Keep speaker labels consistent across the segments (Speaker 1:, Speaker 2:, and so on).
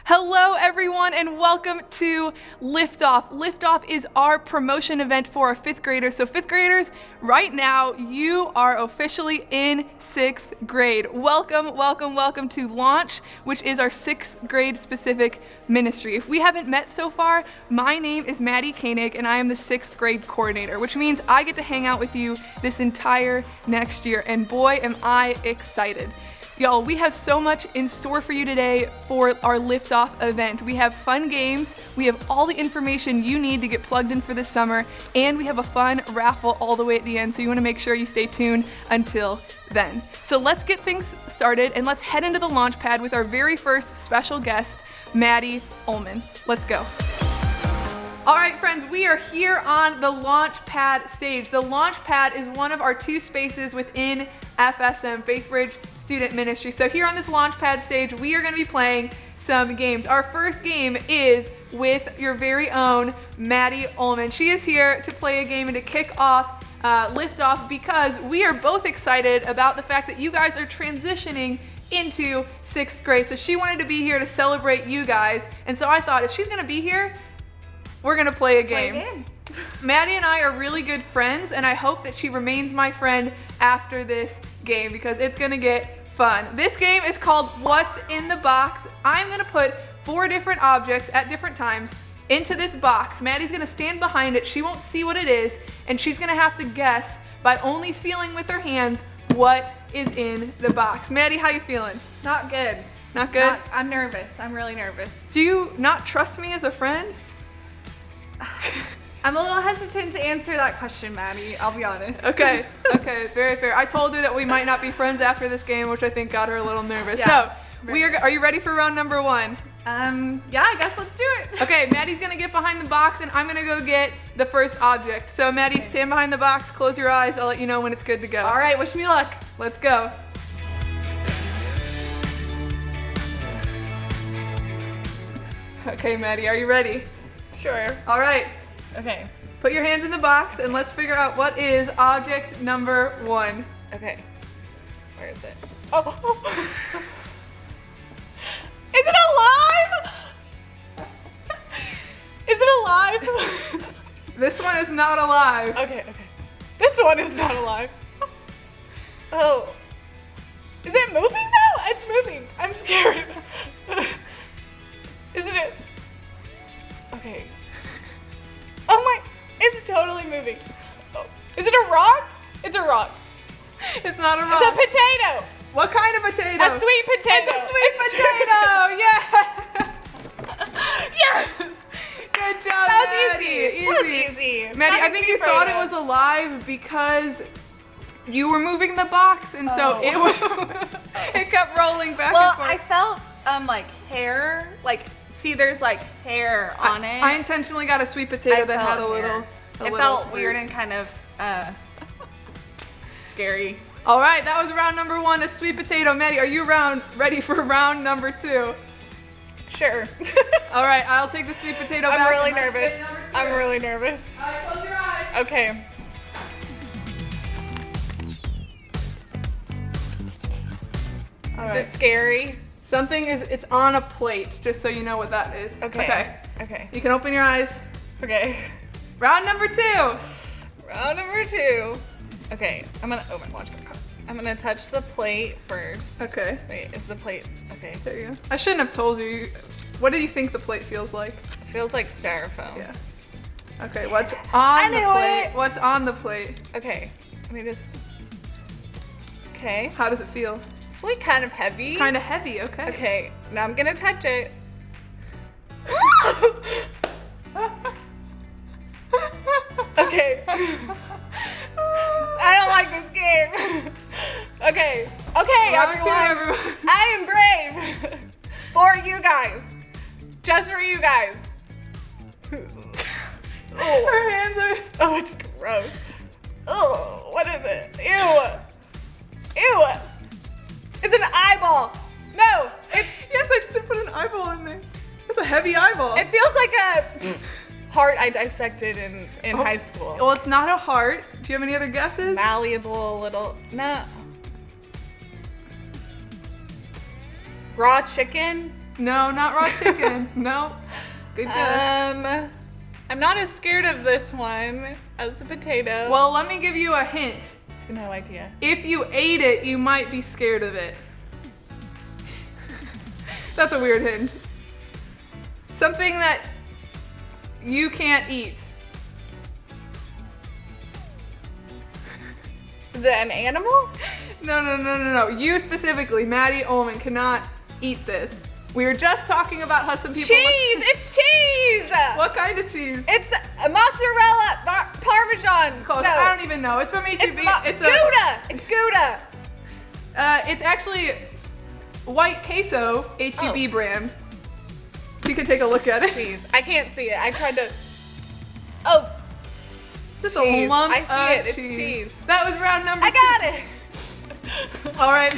Speaker 1: Hello everyone and welcome to Liftoff. Liftoff is our promotion event for our 5th graders. So 5th graders, right now you are officially in 6th grade. Welcome, welcome, welcome to Launch, which is our 6th grade specific ministry. If we haven't met so far, my name is Madi Koenig and I am the 6th grade coordinator, which means I get to hang out with you this entire next year, and boy am I excited. Y'all, we have so much in store for you today for our Liftoff event. We have fun games, we have all the information you need to get plugged in for this summer, and we have a fun raffle all the way at the end, so you want to make sure you stay tuned until then. So let's get things started and let's head into the launch pad with our very first special guest, Madi Ullman. Let's go. All right, friends, we are here on the launch pad stage. The launch pad is one of our 2 spaces within FSM, Faithbridge Student Ministry. So here on this launch pad stage, we are going to be playing some games. Our first game is with your very own Madi Ullman. She is here to play a game and to kick off Liftoff because we are both excited about the fact that you guys are transitioning into 6th grade. So she wanted to be here to celebrate you guys. And so I thought if she's going to be here, we're going to play a game. Madi and I are really good friends, and I hope that she remains my friend after this game because it's gonna get fun. This game is called What's in the Box. I'm gonna put 4 different objects at different times into this box. Madi's gonna stand behind it. She won't see what it is, and she's gonna have to guess by only feeling with her hands what is in the box. Madi, how you feeling?
Speaker 2: Not good.
Speaker 1: Not good?
Speaker 2: I'm nervous. I'm really nervous.
Speaker 1: Do you not trust me as a friend?
Speaker 2: I'm a little hesitant to answer that question, Madi. I'll be honest.
Speaker 1: Okay, okay, very fair. I told her that we might not be friends after this game, which I think got her a little nervous.
Speaker 2: Yeah,
Speaker 1: so, are you ready for round number 1?
Speaker 2: Yeah, I guess let's do it.
Speaker 1: Okay, Madi's gonna get behind the box and I'm gonna go get the first object. So Madi, stand behind the box, close your eyes, I'll let you know when it's good to go.
Speaker 2: All right, wish me luck.
Speaker 1: Let's go. Okay, Madi, are you ready?
Speaker 2: Sure.
Speaker 1: All right.
Speaker 2: Okay.
Speaker 1: Put your hands in the box and let's figure out what is object number 1.
Speaker 2: Okay. Where is it? Oh. Is it alive? Is it alive?
Speaker 1: This one is not alive.
Speaker 2: Okay. This one is not alive. Oh. Is it moving though? It's moving. I'm scared. Isn't it? Okay. Oh my, it's totally moving. Oh. Is it a rock? It's a rock.
Speaker 1: It's not a rock.
Speaker 2: It's a potato.
Speaker 1: What kind of potato?
Speaker 2: A sweet potato.
Speaker 1: It's a sweet potato. Yeah.
Speaker 2: Yes.
Speaker 1: Good job,
Speaker 2: That was
Speaker 1: Madi.
Speaker 2: easy. That was easy.
Speaker 1: Madi, I think you thought it was alive because you were moving the box, and so it was. It kept rolling back and forth.
Speaker 2: Well, I felt like hair, like. See, there's like hair on it.
Speaker 1: I intentionally got a sweet potato that had a little.
Speaker 2: It felt weird and kind of scary.
Speaker 1: All right, that was round number 1, a sweet potato. Madi, are you ready for round number 2?
Speaker 2: Sure.
Speaker 1: All right, I'll take the sweet potato back.
Speaker 2: I'm really nervous. I'm really nervous.
Speaker 1: All right, close your eyes.
Speaker 2: Okay.
Speaker 1: All
Speaker 2: Is
Speaker 1: right.
Speaker 2: it scary?
Speaker 1: It's on a plate, just so you know what that is.
Speaker 2: Okay.
Speaker 1: You can open your eyes.
Speaker 2: Okay.
Speaker 1: Round number 2.
Speaker 2: Round number 2. Okay, oh my watch. I'm gonna touch the plate first.
Speaker 1: Okay.
Speaker 2: Wait, is the plate, okay.
Speaker 1: There you go. I shouldn't have told you. What do you think the plate feels like?
Speaker 2: It feels like styrofoam.
Speaker 1: Yeah. Okay, what's on the plate?
Speaker 2: It.
Speaker 1: What's on the plate?
Speaker 2: Okay, let me just, okay.
Speaker 1: How does it feel?
Speaker 2: It's like kind of heavy.
Speaker 1: Kind of heavy, okay.
Speaker 2: Okay, now I'm gonna touch it. Okay. I don't like this game. Okay, everyone. I am brave. For you guys. Just for you guys.
Speaker 1: Oh. Her hands are...
Speaker 2: Oh, it's gross. Oh, what is it? Ew. Ew. It's an eyeball. No, it's...
Speaker 1: Yes, I did put an eyeball in there. It's a heavy eyeball.
Speaker 2: It feels like a heart I dissected in high school.
Speaker 1: Well, it's not a heart. Do you have any other guesses?
Speaker 2: Malleable little, no. Raw chicken?
Speaker 1: No, not raw chicken. No. Good guess.
Speaker 2: I'm not as scared of this one as the potato.
Speaker 1: Well, let me give you a hint.
Speaker 2: No idea.
Speaker 1: If you ate it, you might be scared of it. That's a weird hint. Something that you can't eat.
Speaker 2: Is it an animal?
Speaker 1: No. You specifically, Maddie Ullman, cannot eat this. We were just talking about how some people—
Speaker 2: Cheese! It's cheese!
Speaker 1: What kind of cheese?
Speaker 2: It's mozzarella, Parmesan.
Speaker 1: Close.
Speaker 2: No.
Speaker 1: I don't even know. It's from HEB.
Speaker 2: It's Gouda! It's Gouda!
Speaker 1: It's actually white queso, HEB brand. You can take a look at it.
Speaker 2: Cheese. I can't see it. I tried to. Oh.
Speaker 1: Just
Speaker 2: cheese.
Speaker 1: a lump
Speaker 2: I see
Speaker 1: of
Speaker 2: it. It's cheese.
Speaker 1: That was round number 2.
Speaker 2: I got it.
Speaker 1: All right.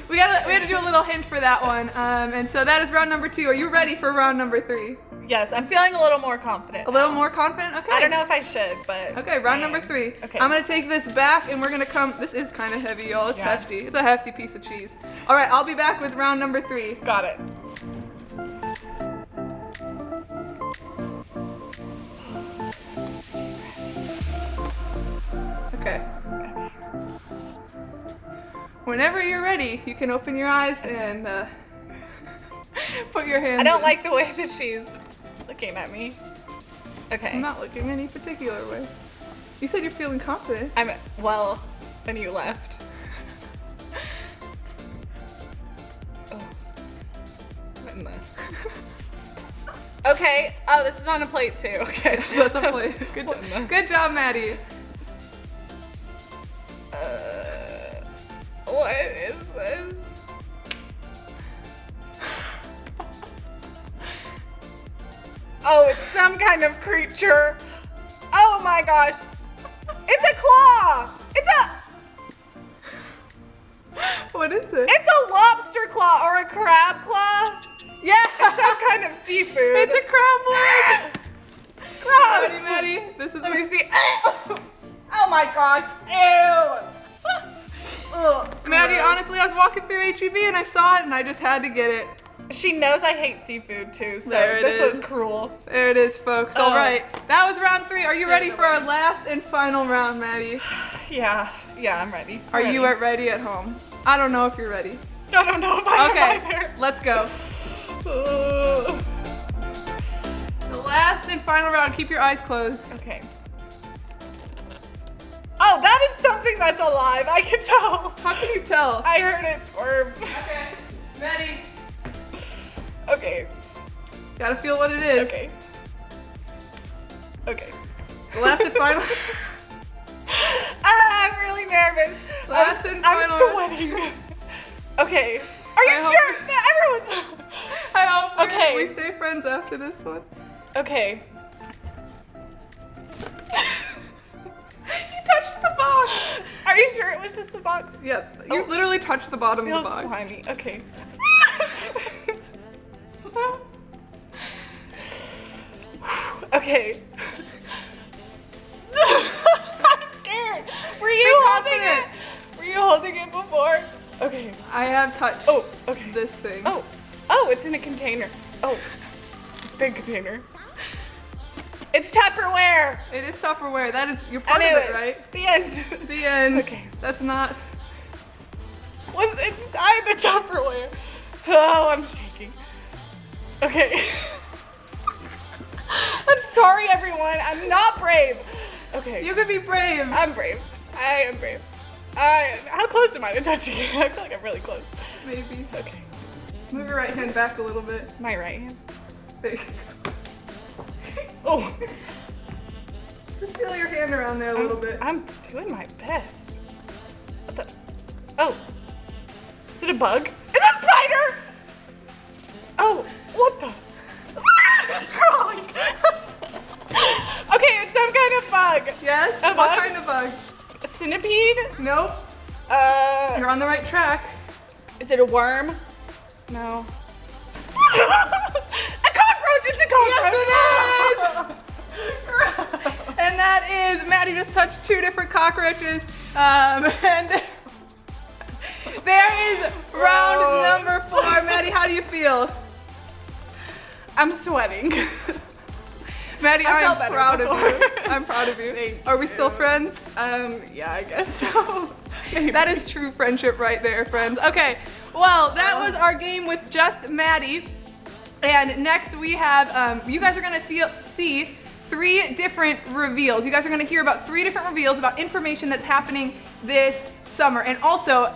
Speaker 1: we had to do a little hint for that one. And so that is round number 2. Are you ready for round number 3?
Speaker 2: Yes, I'm feeling a little more confident.
Speaker 1: A little more confident? Okay.
Speaker 2: I don't know if I should, but.
Speaker 1: Okay, round number 3.
Speaker 2: Okay.
Speaker 1: I'm gonna take this back and we're gonna come— this is kind of heavy, y'all. It's
Speaker 2: Yeah.
Speaker 1: hefty. It's a hefty piece of cheese. All right, I'll be back with round number 3.
Speaker 2: Got it.
Speaker 1: Okay. Whenever you're ready, you can open your eyes and put your hands
Speaker 2: I don't
Speaker 1: in.
Speaker 2: like the way that she's looking at me. Okay.
Speaker 1: I'm not looking any particular way. You said you're feeling confident.
Speaker 2: Well, when you left. Oh. What in the? Okay. Oh, this is on a plate too. Okay.
Speaker 1: That's a play. Good
Speaker 2: What in
Speaker 1: job.
Speaker 2: the-
Speaker 1: Good job, Maddie.
Speaker 2: What is this? Oh, it's some kind of creature. Oh my gosh. It's a claw.
Speaker 1: What is it?
Speaker 2: It's a lobster claw or a crab claw.
Speaker 1: Yeah!
Speaker 2: Some kind of seafood.
Speaker 1: It's a crab leg!
Speaker 2: Gross.
Speaker 1: Maddie, this is—
Speaker 2: Let me see. Oh my gosh. Ew. Ugh,
Speaker 1: Maddie,
Speaker 2: gross.
Speaker 1: honestly, I was walking through HEB and I saw it and I just had to get it.
Speaker 2: She knows I hate seafood too, so
Speaker 1: There it
Speaker 2: this
Speaker 1: is.
Speaker 2: was cruel.
Speaker 1: There it is, folks.
Speaker 2: Oh.
Speaker 1: All right, that was round 3. Are you ready
Speaker 2: There's
Speaker 1: for our last and final round, Maddie?
Speaker 2: Yeah, I'm ready.
Speaker 1: Are you ready at home? I don't know if you're ready.
Speaker 2: I don't know if I am
Speaker 1: Okay,
Speaker 2: either.
Speaker 1: let's go.
Speaker 2: Ugh.
Speaker 1: The last and final round. Keep your eyes closed.
Speaker 2: Okay. Oh, that is something that's alive. I can tell.
Speaker 1: How can you tell?
Speaker 2: I heard it squirm.
Speaker 1: Okay, Maddie.
Speaker 2: Okay.
Speaker 1: Gotta feel what it is.
Speaker 2: Okay. Okay.
Speaker 1: The last and final.
Speaker 2: I'm really nervous.
Speaker 1: Last and
Speaker 2: I'm
Speaker 1: final.
Speaker 2: sweating. Okay. Are you
Speaker 1: I hope-
Speaker 2: sure? Everyone's.
Speaker 1: I hope
Speaker 2: Okay.
Speaker 1: we stay friends after this one.
Speaker 2: Okay.
Speaker 1: You touched the box.
Speaker 2: Are you sure it was just the box?
Speaker 1: Yep. You literally touched the bottom of
Speaker 2: Feels
Speaker 1: the box.
Speaker 2: slimy. Okay. Okay. I'm scared. Were you holding it?
Speaker 1: confident.
Speaker 2: Were you holding it before? Okay.
Speaker 1: I have touched
Speaker 2: Okay.
Speaker 1: this thing.
Speaker 2: Oh, it's in a container. Oh, it's a big container. It's Tupperware.
Speaker 1: It is Tupperware. That is— you're
Speaker 2: I
Speaker 1: part of
Speaker 2: knew
Speaker 1: it, right?
Speaker 2: The end.
Speaker 1: The end.
Speaker 2: Okay.
Speaker 1: That's not—
Speaker 2: What's inside the Tupperware? Oh, I'm shaking. Okay. I'm sorry, everyone. I'm not brave. Okay.
Speaker 1: You could be brave.
Speaker 2: I'm brave. I am brave. How close am I to touching it? I feel like I'm really close.
Speaker 1: Maybe.
Speaker 2: Okay.
Speaker 1: Move your right hand back a little bit.
Speaker 2: My right hand.
Speaker 1: There you go.
Speaker 2: Oh.
Speaker 1: Just feel your hand around there a little bit.
Speaker 2: I'm doing my best. What the? Oh. Is it a bug? Is it a spider? Oh, what the? It's crawling. Okay, it's some kind of bug.
Speaker 1: Yes?
Speaker 2: A
Speaker 1: What
Speaker 2: bug?
Speaker 1: kind of bug?
Speaker 2: A centipede?
Speaker 1: Nope. You're on the right track.
Speaker 2: Is it a worm? No. A cockroach! It's a cockroach!
Speaker 1: And that is— Maddie just touched 2 different cockroaches. And there is round number 4. Maddie
Speaker 2: I'm sweating.
Speaker 1: Maddie,
Speaker 2: I
Speaker 1: I'm
Speaker 2: felt better
Speaker 1: proud of you.
Speaker 2: before.
Speaker 1: I'm proud of you.
Speaker 2: Thank
Speaker 1: Are we
Speaker 2: you.
Speaker 1: still friends?
Speaker 2: Yeah, I guess so.
Speaker 1: That is true friendship right there, friends. Okay, well, that was our game with just Maddie. And next we have, you guys are gonna see 3 different reveals. You guys are gonna hear about 3 different reveals about information that's happening this summer. And also,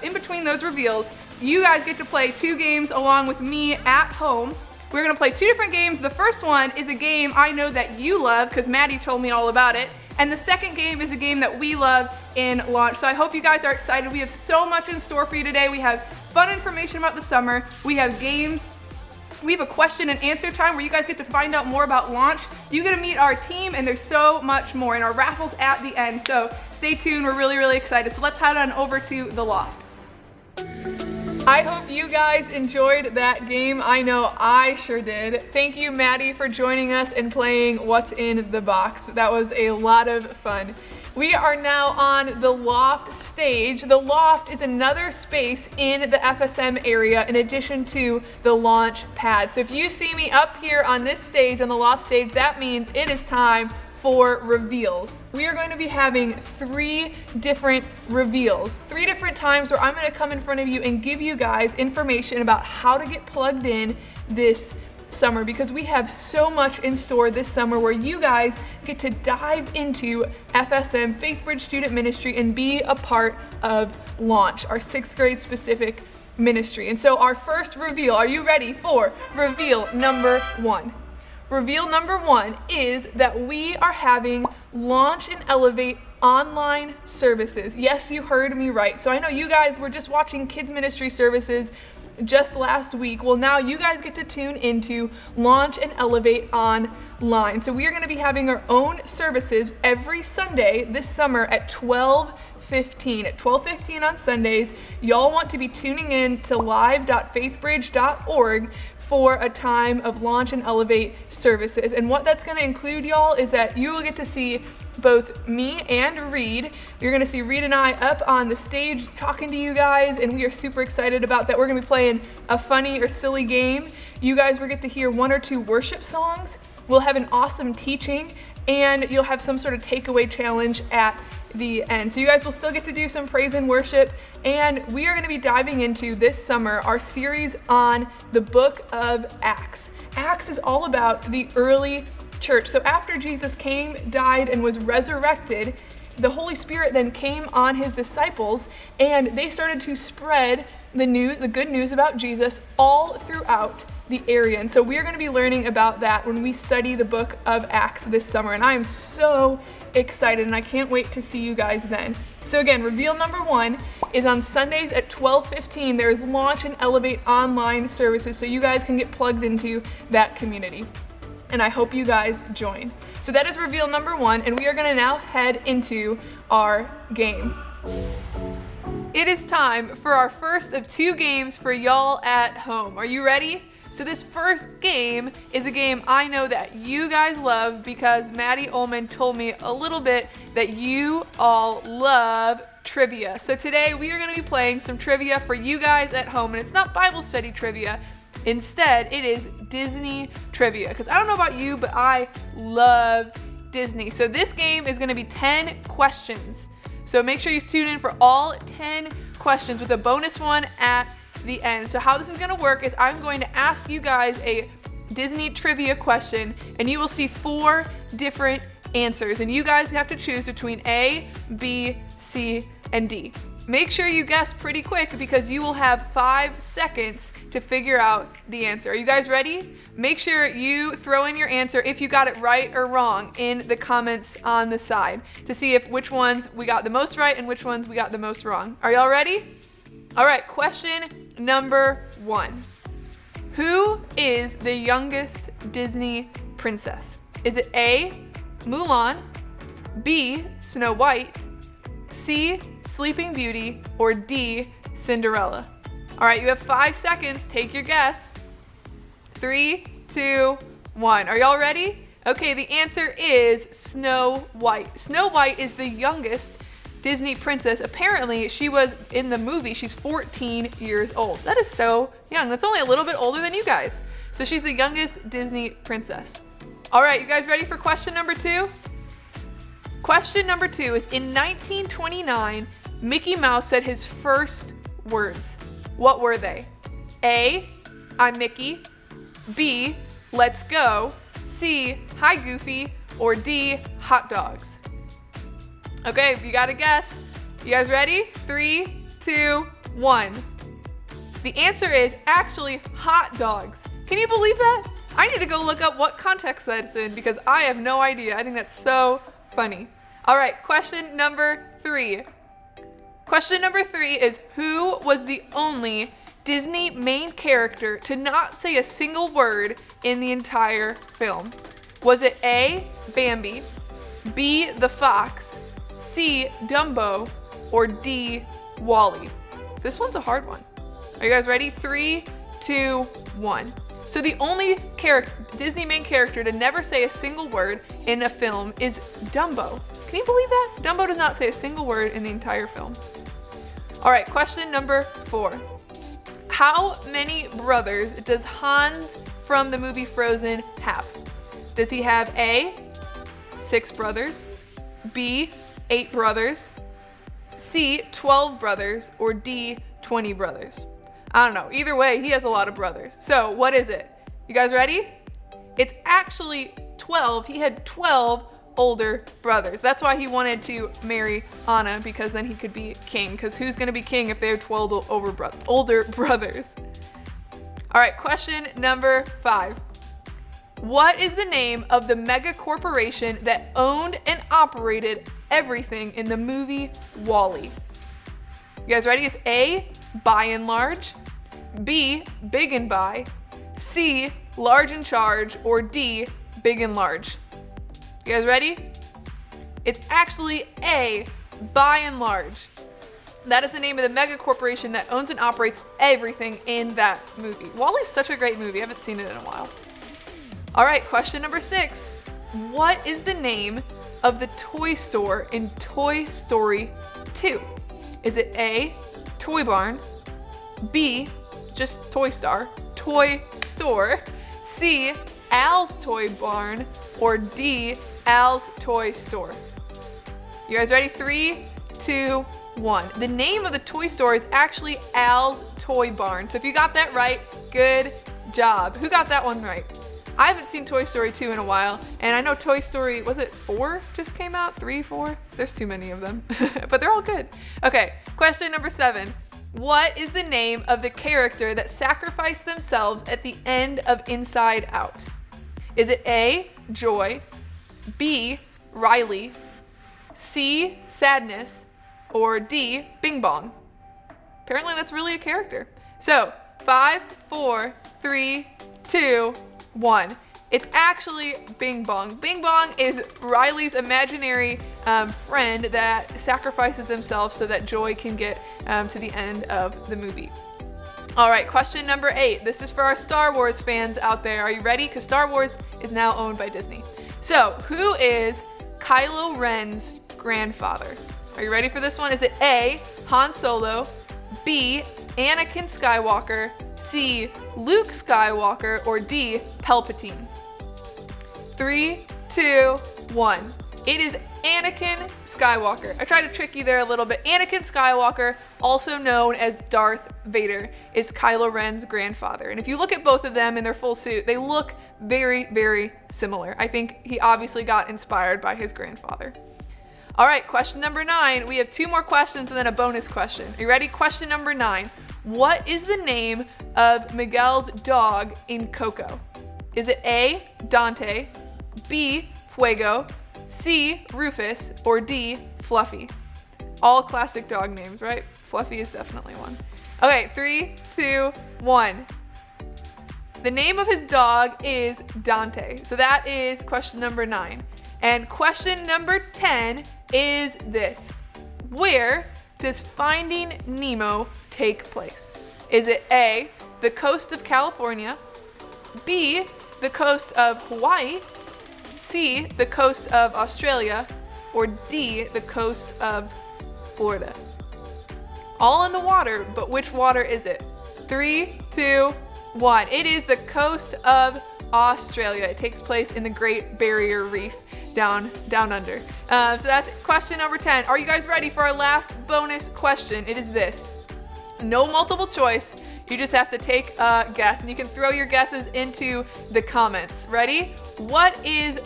Speaker 1: in between those reveals, you guys get to play 2 games along with me at home. We're gonna play 2 different games. The first one is a game I know that you love, because Maddie told me all about it. And the second game is a game that we love in launch. So I hope you guys are excited. We have so much in store for you today. We have fun information about the summer. We have games. We have a question and answer time where you guys get to find out more about launch. You get to meet our team, and there's so much more. And our raffles at the end. So stay tuned. We're really, really excited. So let's head on over to the loft. I hope you guys enjoyed that game. I know I sure did. Thank you, Maddie, for joining us and playing What's in the Box. That was a lot of fun. We are now on the loft stage. The loft is another space in the FSM area in addition to the launch pad. So if you see me up here on this stage, on the loft stage, that means it is time for reveals. We are going to be having 3 different reveals, 3 different times where I'm going to come in front of you and give you guys information about how to get plugged in this summer, because we have so much in store this summer where you guys get to dive into FSM, Faith Bridge Student Ministry, and be a part of Launch, our 6th grade specific ministry. And so our first reveal, are you ready for reveal number 1? Reveal number 1 is that we are having Launch and Elevate online services. Yes, you heard me right. So I know you guys were just watching kids ministry services just last week. Well, now you guys get to tune into Launch and Elevate online. So we are going to be having our own services every Sunday this summer at 12:15. At 12:15 on Sundays, y'all want to be tuning in to live.faithbridge.org for a time of Launch and Elevate services. And what that's going to include, y'all, is that you will get to see both me and Reed. You're going to see Reed and I up on the stage talking to you guys, and we are super excited about that. We're going to be playing a funny or silly game. You guys will get to hear 1 or 2 worship songs. We'll have an awesome teaching, and you'll have some sort of takeaway challenge at the end. So you guys will still get to do some praise and worship, and we are going to be diving into this summer our series on the book of Acts. Acts is all about the early church. So after Jesus came, died, and was resurrected, the Holy Spirit then came on his disciples, and they started to spread the good news about Jesus all throughout the area. And so we are going to be learning about that when we study the book of Acts this summer. And I am so excited, and I can't wait to see you guys then. So again, reveal number 1 is on Sundays at 12:15. There is Launch and Elevate online services, so you guys can get plugged into that community. And I hope you guys join. So that is reveal number 1, and we are going to now head into our game. It is time for our first of 2 games for y'all at home. Are you ready? So this first game is a game I know that you guys love because Maddie Ullman told me a little bit that you all love trivia. So today we are going to be playing some trivia for you guys at home, and it's not Bible study trivia. Instead, it is Disney trivia, because I don't know about you, but I love Disney. So this game is going to be 10 questions. So make sure you tune in for all 10 questions with a bonus one at the end. So how this is going to work is I'm going to ask you guys a Disney trivia question, and you will see 4 different answers, and you guys have to choose between A, B, C, and D. Make sure you guess pretty quick because you will have 5 seconds to figure out the answer. Are you guys ready? Make sure you throw in your answer if you got it right or wrong in the comments on the side to see if which ones we got the most right and which ones we got the most wrong. Are y'all ready? All right, question number 1. Who is the youngest Disney princess? Is it A, MULAN, B, Snow White, C, Sleeping Beauty, or D, Cinderella? All right, you have 5 seconds. Take your guess. 3, 2, 1. Are y'all ready? Okay, the answer is Snow White. Snow White is the youngest Disney princess. Apparently, she was in the movie, she's 14 years old. That is so young. That's only a little bit older than you guys. So she's the youngest Disney princess. All right, you guys ready for question number 2? Question number 2 is, in 1929, Mickey Mouse said his first words. What were they? A, I'm Mickey. B, let's go. C, hi Goofy. Or D, hot dogs. Okay, if you gotta guess. You guys ready? 3, 2, 1. The answer is actually hot dogs. Can you believe that? I need to go look up what context that's in because I have no idea. I think that's so funny. All right, question number 3. Question number 3 is, who was the only Disney main character to not say a single word in the entire film? Was it A, Bambi, B, the fox, C, Dumbo, or D, Wally? This one's a hard one. Are you guys ready? 3, 2, 1. So the only Disney main character to never say a single word in a film is Dumbo. Can you believe that? Dumbo does not say a single word in the entire film. All right, question number 4. How many brothers does Hans from the movie Frozen have? Does he have A, 6 brothers, B, 8 brothers, C, 12 brothers, or D, 20 brothers? I don't know. Either way, he has a lot of brothers. So what is it? You guys ready? It's actually 12. He had 12 older brothers. That's why he wanted to marry Anna, because then he could be king. Because who's going to be king if they have 12 older brothers? All right, question number 5. What is the name of the mega corporation that owned and operated everything in the movie WALL-E? You guys ready? It's A, By and Large, B, Big and Buy, C, Large and Charge, or D, Big and Large? You guys ready? It's actually A, By and Large. That is the name of the mega corporation that owns and operates everything in that movie. WALL-E's such a great movie. I haven't seen it in a while. All right, question number 6. What is the name of the toy store in Toy Story 2? Is it A, Toy Barn, B, just Toy Store, C, Al's Toy Barn, or D, Al's Toy Store? You guys ready? 3, 2, 1. The name of the toy store is actually Al's Toy Barn. So if you got that right, good job. Who got that one right? I haven't seen Toy Story 2 in a while, and I know Toy Story, was it 4 just came out? 3, 4? There's too many of them, but they're all good. Okay, question number 7. What is the name of the character that sacrificed themselves at the end of Inside Out? Is it A, Joy, B, Riley, C, Sadness, or D, Bing Bong? Apparently that's really a character. So 5, 4, 3, 2, 1. It's actually Bing Bong. Bing Bong is Riley's imaginary friend that sacrifices themselves so that Joy can get to the end of the movie. All right, question number 8. This is for our Star Wars fans out there. Are you ready? Because Star Wars is now owned by Disney. So who is Kylo Ren's grandfather? Are you ready for this one? Is it A, Han Solo, B, Anakin Skywalker, C, Luke Skywalker, or D, Palpatine? 3, 2, 1. It is Anakin Skywalker. I tried to trick you there a little bit. Anakin Skywalker, also known as Darth Vader, is Kylo Ren's grandfather. And if you look at both of them in their full suit, they look very, very similar. I think he obviously got inspired by his grandfather. All right, question number 9. We have 2 more questions and then a bonus question. Are you ready? Question number 9. What is the name of Miguel's dog in Coco? Is it A, Dante, B, Fuego, C, Rufus, or D, Fluffy? All classic dog names, right? Fluffy is definitely one. Okay, 3, 2, 1. The name of his dog is Dante. So that is question number 9. And question number 10 is this. Where does Finding Nemo take place? Is it A, the coast of California, B, the coast of Hawaii, C, the coast of Australia, or D, the coast of Florida? All in the water, but which water is it? 3, 2, 1. It is the coast of Australia. It takes place in the Great Barrier Reef down under. So that's question number 10. Are you guys ready for our last bonus question? It is this. No multiple choice. You just have to take a guess, and you can throw your guesses into the comments. Ready? What is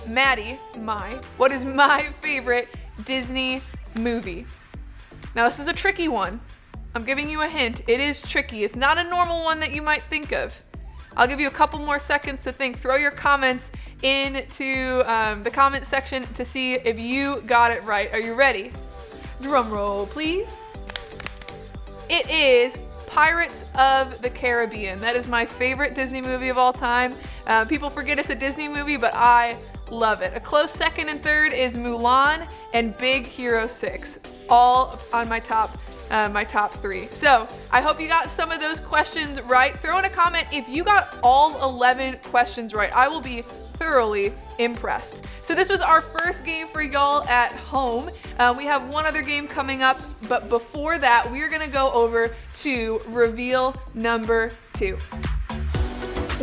Speaker 1: what is my favorite Disney movie? Now this is a tricky one. I'm giving you a hint. It is tricky. It's not a normal one that you might think of. I'll give you a couple more seconds to think. Throw your comments into the comment section to see if you got it right. Are you ready? Drum roll, please. It is Pirates of the Caribbean. That is my favorite Disney movie of all time. People forget it's a Disney movie, but I love it. A close second and third is Mulan and Big Hero 6, all on my top 3. So I hope you got some of those questions right. Throw in a comment if you got all 11 questions right. I will be thoroughly impressed. So this was our first game for y'all at home. We have one other game coming up, but before that, we are gonna go over to reveal number 2.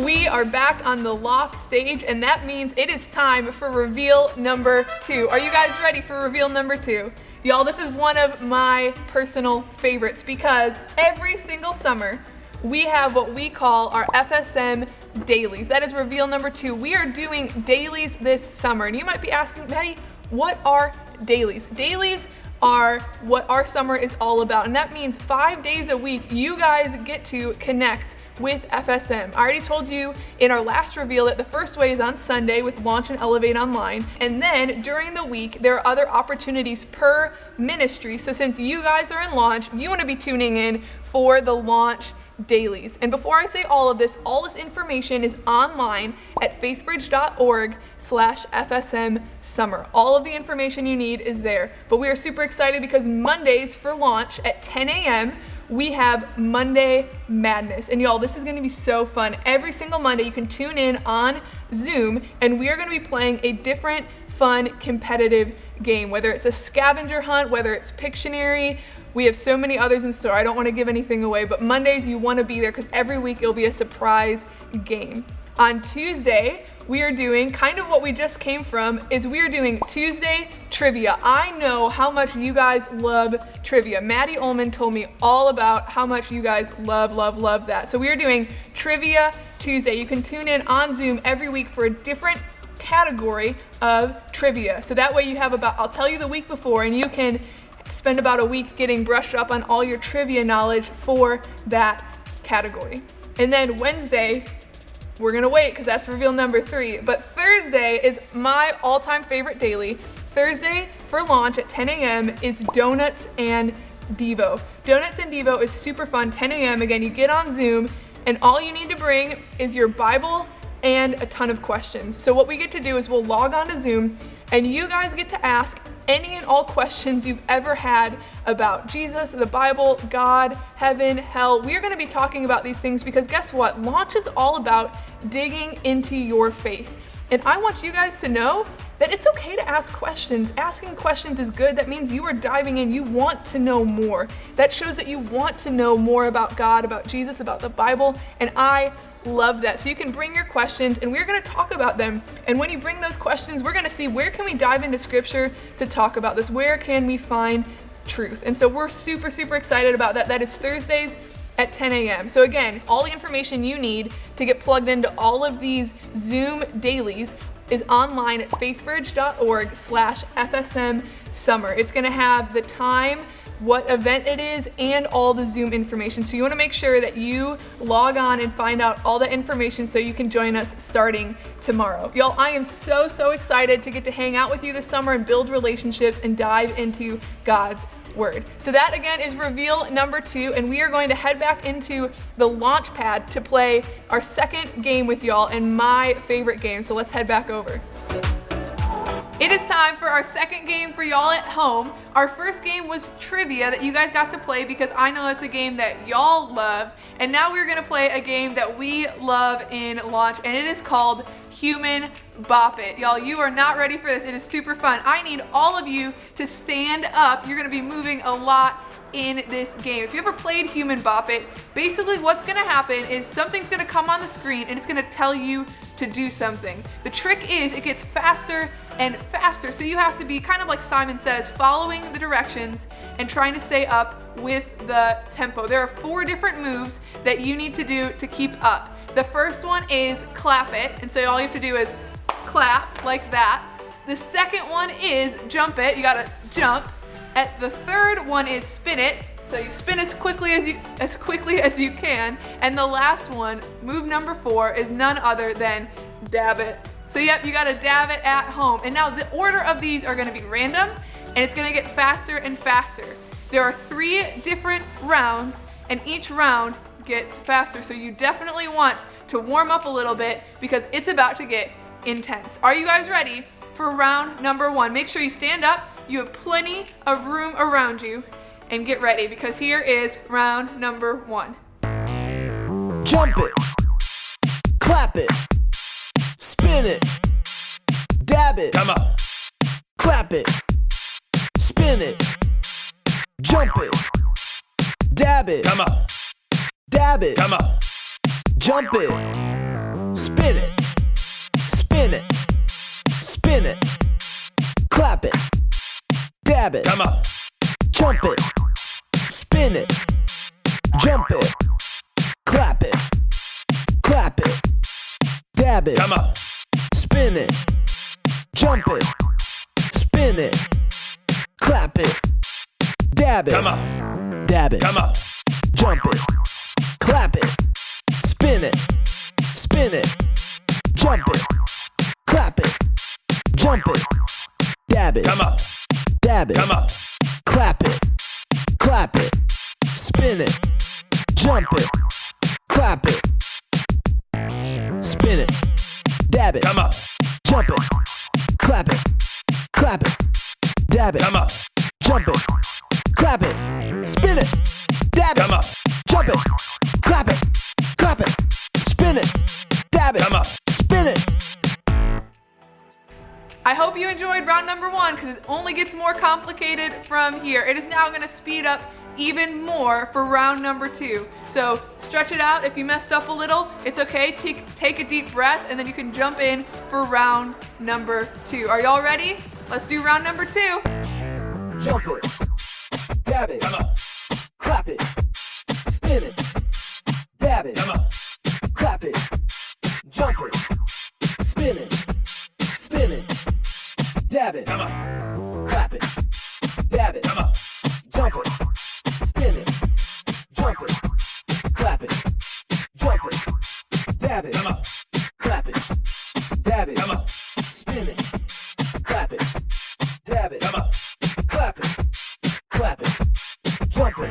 Speaker 1: We are back on the loft stage, and that means it is time for reveal number 2. Are you guys ready for reveal number 2? Y'all, this is one of my personal favorites because every single summer we have what we call our FSM dailies. That is reveal number 2. We are doing dailies this summer, and you might be asking, Maddie, what are dailies? Dailies are what our summer is all about, and that means 5 days a week you guys get to connect with FSM. I already told you in our last reveal that the first way is on Sunday with Launch and Elevate Online, and then during the week there are other opportunities per ministry. So since you guys are in Launch, you want to be tuning in for the Launch dailies. And before I say all this information is online at faithbridge.org/FSM summer. All of the information you need is there. But we are super excited because Mondays for Launch at 10 a.m. we have Monday Madness. And y'all, this is gonna be so fun. Every single Monday you can tune in on Zoom, and we are gonna be playing a different fun competitive game, whether it's a scavenger hunt, whether it's Pictionary. We have so many others in store. I don't want to give anything away, but Mondays you want to be there because every week it'll be a surprise game. On Tuesday, we are doing kind of what we just came from, is we are doing Tuesday trivia. I know how much you guys love trivia. Maddie Ullman told me all about how much you guys love that. So we are doing Trivia Tuesday. You can tune in on Zoom every week for a different category of trivia. So that way you have I'll tell you the week before, and you can spend about a week getting brushed up on all your trivia knowledge for that category. And then Wednesday, we're gonna wait because that's reveal number 3. But Thursday is my all-time favorite daily. Thursday for Launch at 10 a.m. is Donuts and Devo. Donuts and Devo is super fun. 10 a.m. Again, you get on Zoom, and all you need to bring is your Bible and a ton of questions. So what we get to do is we'll log on to Zoom, and you guys get to ask any and all questions you've ever had about Jesus, the Bible, God, heaven, hell. We are going to be talking about these things because guess what? Launch is all about digging into your faith. And I want you guys to know that it's okay to ask questions. Asking questions is good. That means you are diving in. You want to know more. That shows that you want to know more about God, about Jesus, about the Bible. And I love that. So you can bring your questions and we're going to talk about them. And when you bring those questions, we're going to see where can we dive into scripture to talk about this? Where can we find truth? And so we're super excited about that. That is Thursdays at 10 a.m. So again, all the information you need to get plugged into all of these Zoom dailies is online at faithbridge.org/FSM summer. It's going to have the time, what event it is, and all the Zoom information. So you want to make sure that you log on and find out all the information so you can join us starting tomorrow. Y'all, I am so excited to get to hang out with you this summer and build relationships and dive into God's Word. So that again is reveal number 2, and we are going to head back into the launch pad to play our second game with y'all and my favorite game. So let's head back over. It is time for our second game for y'all at home. Our first game was trivia that you guys got to play because I know it's a game that y'all love. And now we're gonna play a game that we love in launch, and it is called Human Bop It. Y'all, you are not ready for this. It is super fun. I need all of you to stand up. You're gonna be moving a lot in this game. If you ever played Human Bop It, basically what's gonna happen is something's gonna come on the screen and it's gonna tell you to do something. The trick is it gets faster and faster, so you have to be kind of like Simon Says, following the directions and trying to stay up with the tempo. There are 4 different moves that you need to do to keep up. The first one is clap it, and so all you have to do is clap like that. The second one is jump it, you gotta jump. The third one is spin it, so you spin as quickly as you can. And the last one, move number 4, is none other than dab it. So yep, you gotta dab it at home. And now the order of these are gonna be random, and it's gonna get faster and faster. There are 3 different rounds, and each round gets faster. So you definitely want to warm up a little bit because it's about to get intense. Are you guys ready for round number 1? Make sure you stand up, you have plenty of room around you, and get ready because here is round number 1.
Speaker 3: Jump it, clap it, spin it, dab it,
Speaker 4: Come on.
Speaker 3: clap it, spin it, jump it, dab it,
Speaker 4: Come on.
Speaker 3: dab it,
Speaker 4: Come on.
Speaker 3: jump it, spin it, spin it, spin it, clap it, dab it,
Speaker 4: Come on.
Speaker 3: jump it, spin it, jump it, clap it, dab it,
Speaker 4: Come on.
Speaker 3: spin it, jump it, spin it, clap it, dab it,
Speaker 4: Come on.
Speaker 3: dab it,
Speaker 4: Come on.
Speaker 3: jump it, clap it, spin it, jump it, clap it, jump it, dab it,
Speaker 4: Come on.
Speaker 3: dab it,
Speaker 4: Come on.
Speaker 3: clap it, spin it, jump it, clap it, spin it, dab it,
Speaker 4: Come on.
Speaker 3: jump it, clap it, dab it,
Speaker 4: Come on.
Speaker 3: jump it, clap it, spin it, dab it,
Speaker 4: Come on.
Speaker 3: jump it, clap it, spin it, dab it,
Speaker 4: Come on.
Speaker 3: spin it.
Speaker 1: I hope you enjoyed round number 1 because it only gets more complicated from here. It is now gonna speed up even more for round number 2. So stretch it out. If you messed up a little, it's okay. Take a deep breath and then you can jump in for round number 2. Are y'all ready? Let's do round number 2.
Speaker 3: Jump it, dab it,
Speaker 4: Come on.
Speaker 3: clap it, spin it, dab it,
Speaker 4: Come on.
Speaker 3: clap it, jump it, spin it, dab it,
Speaker 4: Come on.
Speaker 3: clap it, dab it,
Speaker 4: Come on.
Speaker 3: jump it, spin it, jump it, clap it, jump it, dab it,
Speaker 4: Come on.
Speaker 3: clap it, dab it,
Speaker 4: Come on.
Speaker 3: spin it, clap it, dab it,
Speaker 4: Come on.
Speaker 3: clap it, jump it,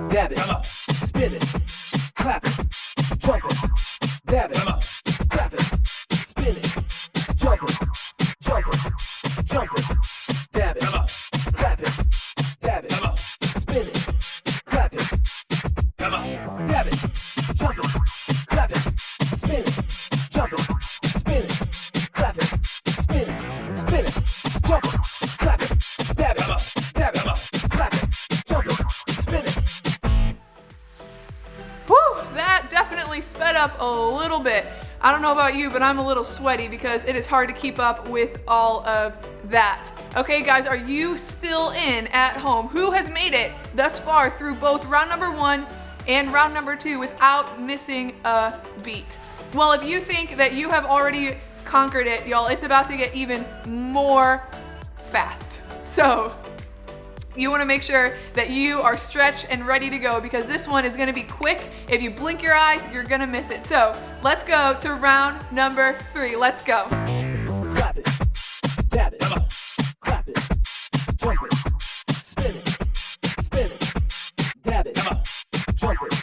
Speaker 3: dab it,
Speaker 4: Come on.
Speaker 3: spin it, clap it, jump it, dab it,
Speaker 4: Come on.
Speaker 3: clap it, spin it, jump it, jump it, dab it,
Speaker 4: Come on.
Speaker 3: clap it, dab it,
Speaker 4: Come on.
Speaker 3: spin it, clap it,
Speaker 4: Come on.
Speaker 3: dab it, jump it, clap it, spin it, jump it, spin it, clap it, spin it, jump it, clap it, dab it,
Speaker 4: Come on.
Speaker 3: clap it, jump it, spin it.
Speaker 1: Whew, that definitely sped up a little bit. I don't know about you, but I'm a little sweaty because it is hard to keep up with all of that. Okay, guys, are you still in at home? Who has made it thus far through both round number 1 and round number 2 without missing a beat? Well, if you think that you have already conquered it, y'all, it's about to get even more fast. So you want to make sure that you are stretched and ready to go because this one is going to be quick. If you blink your eyes, you're going to miss it. So let's go to round number 3. Let's go.
Speaker 3: Clap it, dab it, clap it, jump it, spin it, dab it, jump it,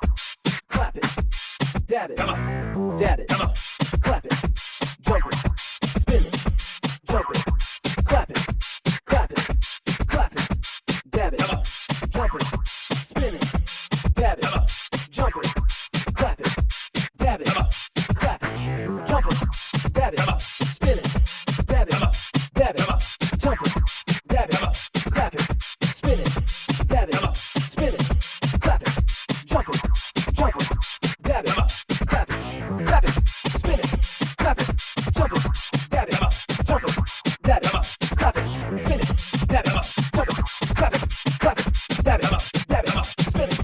Speaker 3: clap it, dab it,
Speaker 4: Come on.
Speaker 3: dab it,
Speaker 4: Come on.
Speaker 3: clap it, jump it, spin it, jump it, clap dab it, clap it, jump it, dab it, spin it, dab it, jump it, dab it, clap it, spin it, dab it, spin it, clap it, jump it, dab it, clap it, spin it, clap it, jump it, dab it, jump it, dab it, clap it, spin it, dab it, jump it, clap it, dab it, spin it.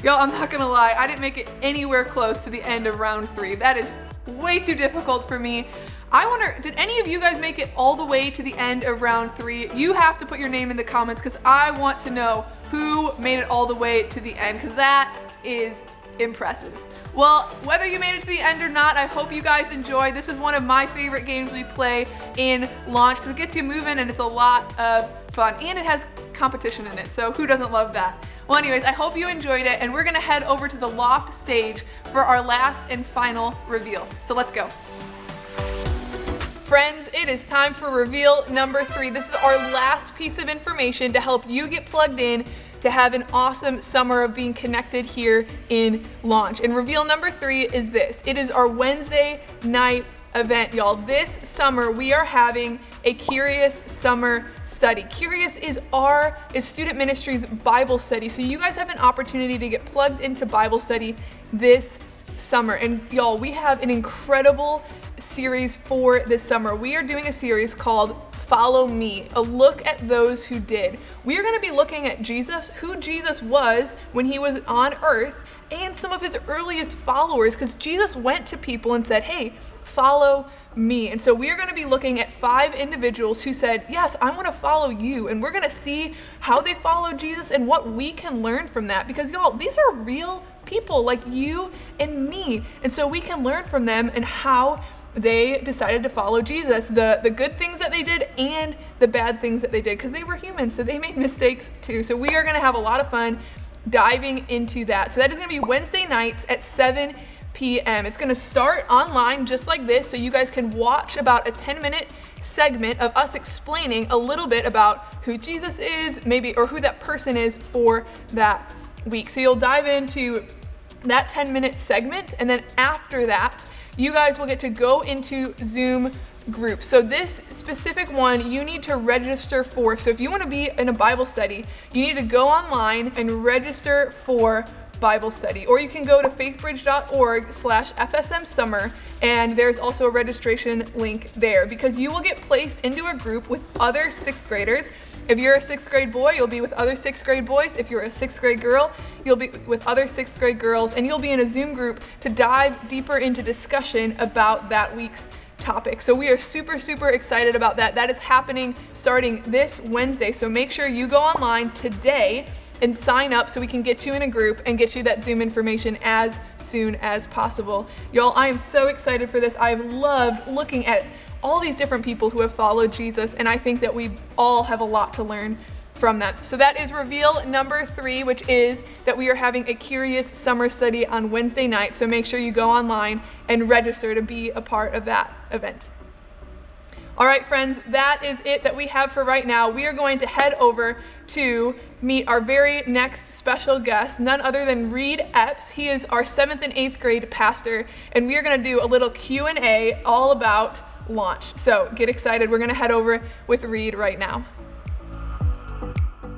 Speaker 1: Y'all, I'm not gonna lie, I didn't make it anywhere close to the end of round 3. That is way too difficult for me. I wonder, did any of you guys make it all the way to the end of round 3? You have to put your name in the comments because I want to know who made it all the way to the end, because that is impressive. Well, whether you made it to the end or not, I hope you guys enjoyed. This is one of my favorite games we play in Launch because it gets you moving and it's a lot of fun, and it has competition in it, so who doesn't love that? Well, anyways, I hope you enjoyed it, and we're gonna head over to the loft stage for our last and final reveal. So let's go. Friends, it is time for reveal number 3. This is our last piece of information to help you get plugged in to have an awesome summer of being connected here in Launch. And reveal number 3 is this. It is our Wednesday night event, y'all. This summer we are having a Curious Summer Study. Curious is Student Ministry's Bible study. So you guys have an opportunity to get plugged into Bible study this summer. And y'all, we have an incredible series for this summer. We are doing a series called Follow Me, a look at those who did. We are going to be looking at Jesus, who Jesus was when he was on earth, and some of his earliest followers, because Jesus went to people and said, hey, follow me. And so we are going to be looking at 5 individuals who said, yes, I want to follow you. And we're going to see how they followed Jesus and what we can learn from that, because y'all, these are real people like you and me. And so we can learn from them and how they decided to follow Jesus, the good things that they did and the bad things that they did, because they were human, so they made mistakes too. So we are going to have a lot of fun diving into that. So that is going to be Wednesday nights at 7 p.m. It's going to start online just like this, so you guys can watch about a 10-minute segment of us explaining a little bit about who Jesus is, maybe, or who that person is for that week. So you'll dive into that 10-minute segment, and then after that, you guys will get to go into Zoom groups. So this specific one, you need to register for. So if you want to be in a Bible study, you need to go online and register for Bible study. Or you can go to faithbridge.org/FSM summer, and there's also a registration link there, because you will get placed into a group with other 6th graders. If you're a 6th grade boy, you'll be with other 6th grade boys. If you're a 6th grade girl, you'll be with other 6th grade girls, and you'll be in a Zoom group to dive deeper into discussion about that week's topic. So we are super, super excited about that. That is happening starting this Wednesday. So make sure you go online today and sign up so we can get you in a group and get you that Zoom information as soon as possible. Y'all, I am so excited for this. I've loved looking at all these different people who have followed Jesus, and I think that we all have a lot to learn from that. So that is reveal number 3, which is that we are having a Curious Summer Study on Wednesday night. So make sure you go online and register to be a part of that event. All right, friends, that is it that we have for right now. We are going to head over to meet our very next special guest, none other than Reed Epps. He is our 7th and 8th grade pastor, and we are going to do a little Q&A all about Launch. So get excited. We're going to head over with Reed right now.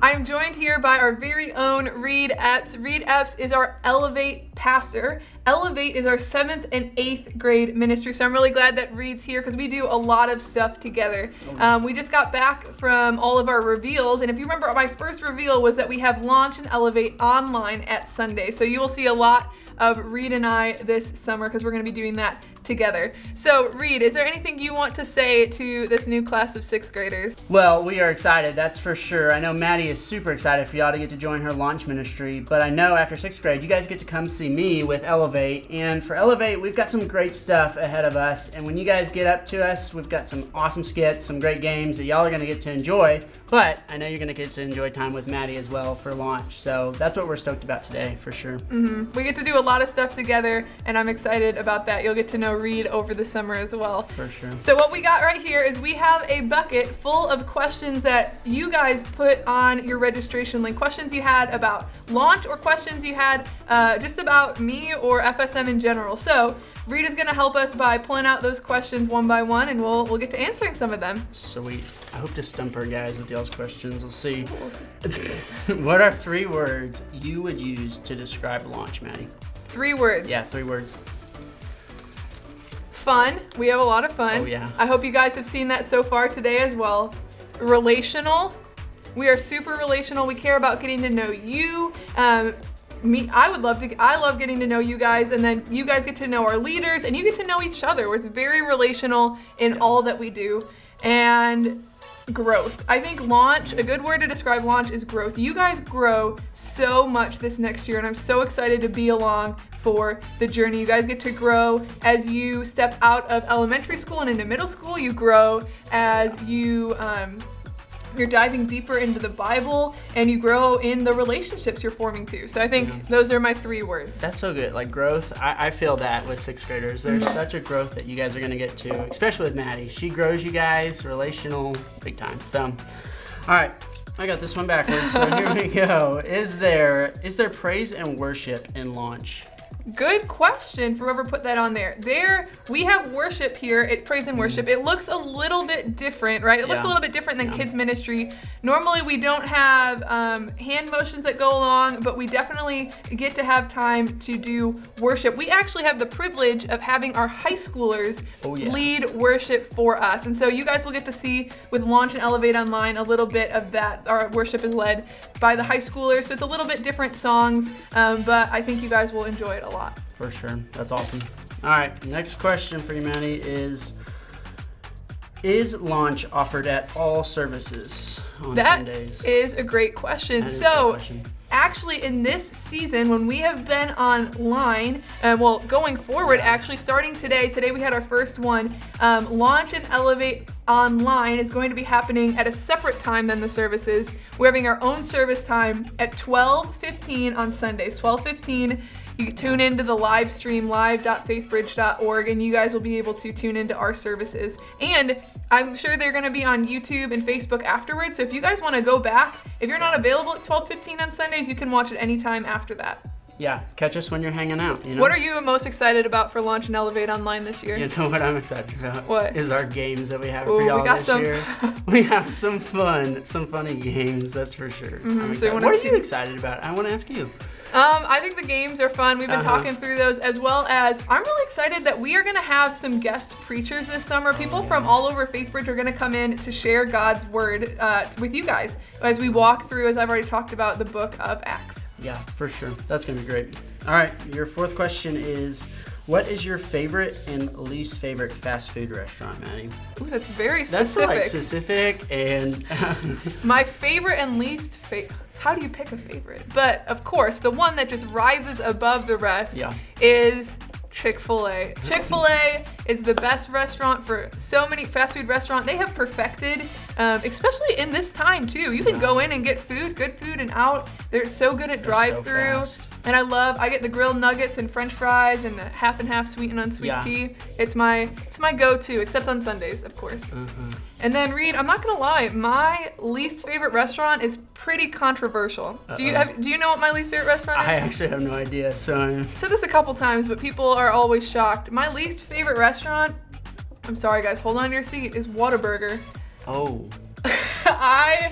Speaker 1: I am joined here by our very own Reed Epps. Reed Epps is our Elevate pastor. Elevate is our 7th and 8th grade ministry. So I'm really glad that Reed's here because we do a lot of stuff together. We just got back from all of our reveals. And if you remember, my first reveal was that we have Launch and Elevate online at Sunday. So you will see a lot of Reed and I this summer because we're going to be doing that together. So Reed, is there anything you want to say to this new class of 6th graders?
Speaker 5: Well, we are excited, that's for sure. I know Maddie is super excited for y'all to get to join her Launch ministry, but I know after 6th grade, you guys get to come see me with Elevate. And for Elevate, we've got some great stuff ahead of us. And when you guys get up to us, we've got some awesome skits, some great games that y'all are going to get to enjoy. But I know you're going to get to enjoy time with Maddie as well for Launch. So that's what we're stoked about today, for sure.
Speaker 1: We get to do a lot of stuff together, and I'm excited about that. You'll get to know Reed over the summer as well.
Speaker 5: For sure.
Speaker 1: So what we got right here is we have a bucket full of questions that you guys put on your registration link. Questions you had about launch or questions you had just about me or FSM in general. So Reed is gonna help us by pulling out those questions one by one, and we'll get to answering some of them.
Speaker 5: Sweet. I hope to stump our guys with y'all's questions. Let's see. What are 3 words you would use to describe launch, Maddie?
Speaker 1: 3 words.
Speaker 5: Yeah, 3 words.
Speaker 1: Fun. We have a lot of fun.
Speaker 5: Oh, yeah.
Speaker 1: I hope you guys have seen that so far today as well. Relational. We are super relational. We care about getting to know you. I love getting to know you guys, and then you guys get to know our leaders, and you get to know each other. It's very relational in all that we do. And growth. I think launch, a good word to describe launch is growth. You guys grow so much this next year, and I'm so excited to be along for the journey. You guys get to grow as you step out of elementary school and into middle school. You grow as you're diving deeper into the Bible, and you grow in the relationships you're forming too. So I think those are my 3 words.
Speaker 5: That's so good. Like growth, I feel that with 6th graders. There's such a growth that you guys are gonna get to, especially with Maddie. She grows you guys, relational, big time. So, all right, I got this one backwards, so here we go. Is there praise and worship in launch?
Speaker 1: Good question for whoever put that on there. We have worship here at Praise and Worship. It looks a little bit different, right? It looks a little bit different than kids ministry. Normally we don't have hand motions that go along, but we definitely get to have time to do worship. We actually have the privilege of having our high schoolers lead worship for us. And so you guys will get to see with Launch and Elevate Online a little bit of that. Our worship is led by the high schoolers, so it's a little bit different songs, but I think you guys will enjoy it a lot.
Speaker 5: For sure. That's awesome. All right, next question for you, Maddie, is launch offered at all services on Sundays?
Speaker 1: That is a great question. Actually, in this season, when we have been online, going forward, actually starting today we had our first one, Launch and Elevate Online is going to be happening at a separate time than the services. We're having our own service time at 12:15 on Sundays, 12:15. You can tune into the live stream, live.faithbridge.org, and you guys will be able to tune into our services. And I'm sure they're going to be on YouTube and Facebook afterwards, so if you guys want to go back, if you're not available at 12:15 on Sundays, you can watch it anytime after that.
Speaker 5: Yeah, catch us when you're hanging out. You know?
Speaker 1: What are you most excited about for Launch and Elevate Online this year?
Speaker 5: You know what I'm excited about?
Speaker 1: What?
Speaker 5: Is our games that we have for y'all this year. We have some funny games, that's for sure.
Speaker 1: So
Speaker 5: what are you excited about? I want to ask you.
Speaker 1: I think the games are fun. We've been talking through those, as well as I'm really excited that we are going to have some guest preachers this summer. People from all over FaithBridge are going to come in to share God's word with you guys as we walk through, as I've already talked about, the book of Acts.
Speaker 5: Yeah, for sure. That's going to be great. All right, your 4th question is, what is your favorite and least favorite fast food restaurant, Maddie?
Speaker 1: Ooh, that's very specific.
Speaker 5: That's specific and...
Speaker 1: My favorite and least favorite... How do you pick a favorite? But of course, the one that just rises above the rest is Chick-fil-A. Chick-fil-A is the best restaurant for so many fast food restaurants. They have perfected, especially in this time too. You can go in and get food, good food, and out. They're so good at drive-through. And I get the grilled nuggets and French fries and the half and half sweet and unsweet tea. It's my go-to, except on Sundays, of course. And then Reed, I'm not gonna lie, my least favorite restaurant is pretty controversial. Do you know what my least favorite restaurant is?
Speaker 5: I actually have no idea, so
Speaker 1: I've said this a couple times, but people are always shocked. My least favorite restaurant, I'm sorry guys, hold on to your seat, is Whataburger.
Speaker 5: Oh.
Speaker 1: I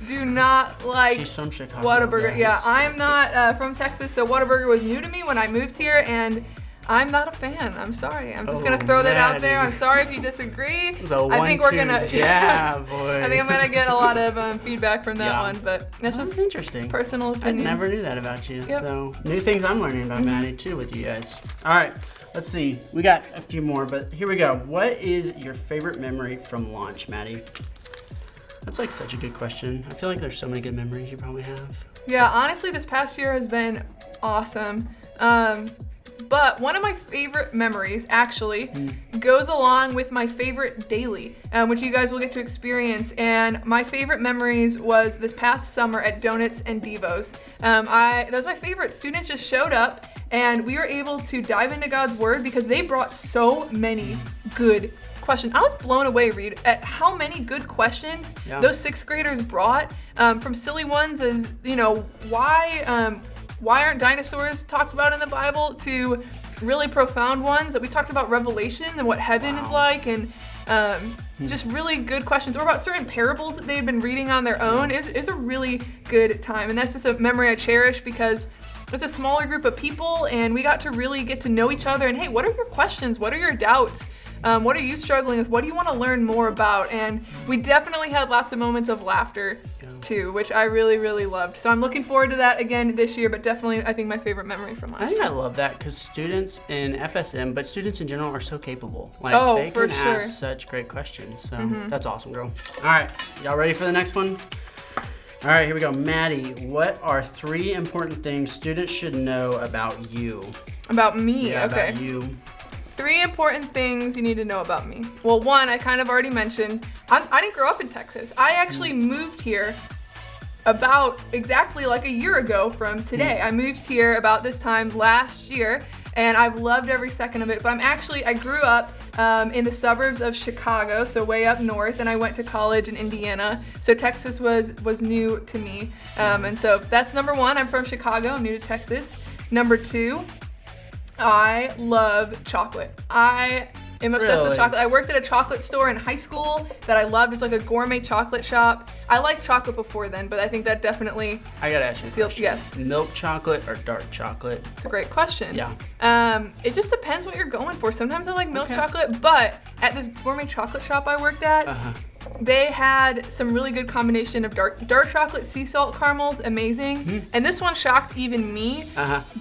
Speaker 1: do not like
Speaker 5: She's from Chicago.
Speaker 1: Whataburger. Yeah, I'm not from Texas, so Whataburger was new to me when I moved here, and I'm not a fan. I'm sorry. I'm just gonna throw that out there. I'm sorry if you disagree.
Speaker 5: So
Speaker 1: I think we're gonna.
Speaker 5: Yeah, boy.
Speaker 1: I think I'm gonna get a lot of feedback from that one, but that's just
Speaker 5: interesting.
Speaker 1: Personal opinion.
Speaker 5: I never knew that about you. So new things I'm learning about Maddie too with you guys. All right, let's see. We got a few more, but here we go. What is your favorite memory from launch, Maddie? That's like such a good question. I feel like there's so many good memories you probably have.
Speaker 1: Yeah, honestly, this past year has been awesome. But one of my favorite memories actually goes along with my favorite daily, which you guys will get to experience. And my favorite memories was this past summer at Donuts and Devos. That was my favorite. Students just showed up and we were able to dive into God's Word because they brought so many good questions. I was blown away, Reed, at how many good questions those sixth graders brought, from silly ones as, why aren't dinosaurs talked about in the Bible, to really profound ones that we talked about Revelation and what heaven is like, and just really good questions, or about certain parables that they had been reading on their own. It's a really good time, and that's just a memory I cherish because it's a smaller group of people, and we got to really get to know each other. And hey, what are your questions? What are your doubts? What are you struggling with? What do you want to learn more about? And we definitely had lots of moments of laughter too, which I really, really loved. So I'm looking forward to that again this year, but definitely I think my favorite memory from last year.
Speaker 5: I love that because students in FSM, but students in general, are so capable. They
Speaker 1: for
Speaker 5: can
Speaker 1: sure.
Speaker 5: ask such great questions. So that's awesome, girl. All right, y'all ready for the next one? All right, here we go. Maddie, what are 3 important things students should know about you?
Speaker 1: About me,
Speaker 5: Yeah,
Speaker 1: okay.
Speaker 5: about you.
Speaker 1: 3 important things you need to know about me. Well, one, I kind of already mentioned, I didn't grow up in Texas. I actually moved here about exactly like a year ago from today. I moved here about this time last year, and I've loved every second of it. But I grew up in the suburbs of Chicago, so way up north, and I went to college in Indiana. So Texas was new to me. And so that's number 1. I'm from Chicago. I'm new to Texas. Number 2, I love chocolate. I am obsessed with chocolate. I worked at a chocolate store in high school that I loved. It's like a gourmet chocolate shop. I liked chocolate before then, but I think that definitely
Speaker 5: I gotta ask you a question.
Speaker 1: Yes.
Speaker 5: Milk chocolate or dark chocolate?
Speaker 1: It's a great question.
Speaker 5: Yeah.
Speaker 1: It just depends what you're going for. Sometimes I like milk chocolate, but at this gourmet chocolate shop I worked at, they had some really good combination of dark chocolate sea salt caramels, amazing. And this one shocked even me.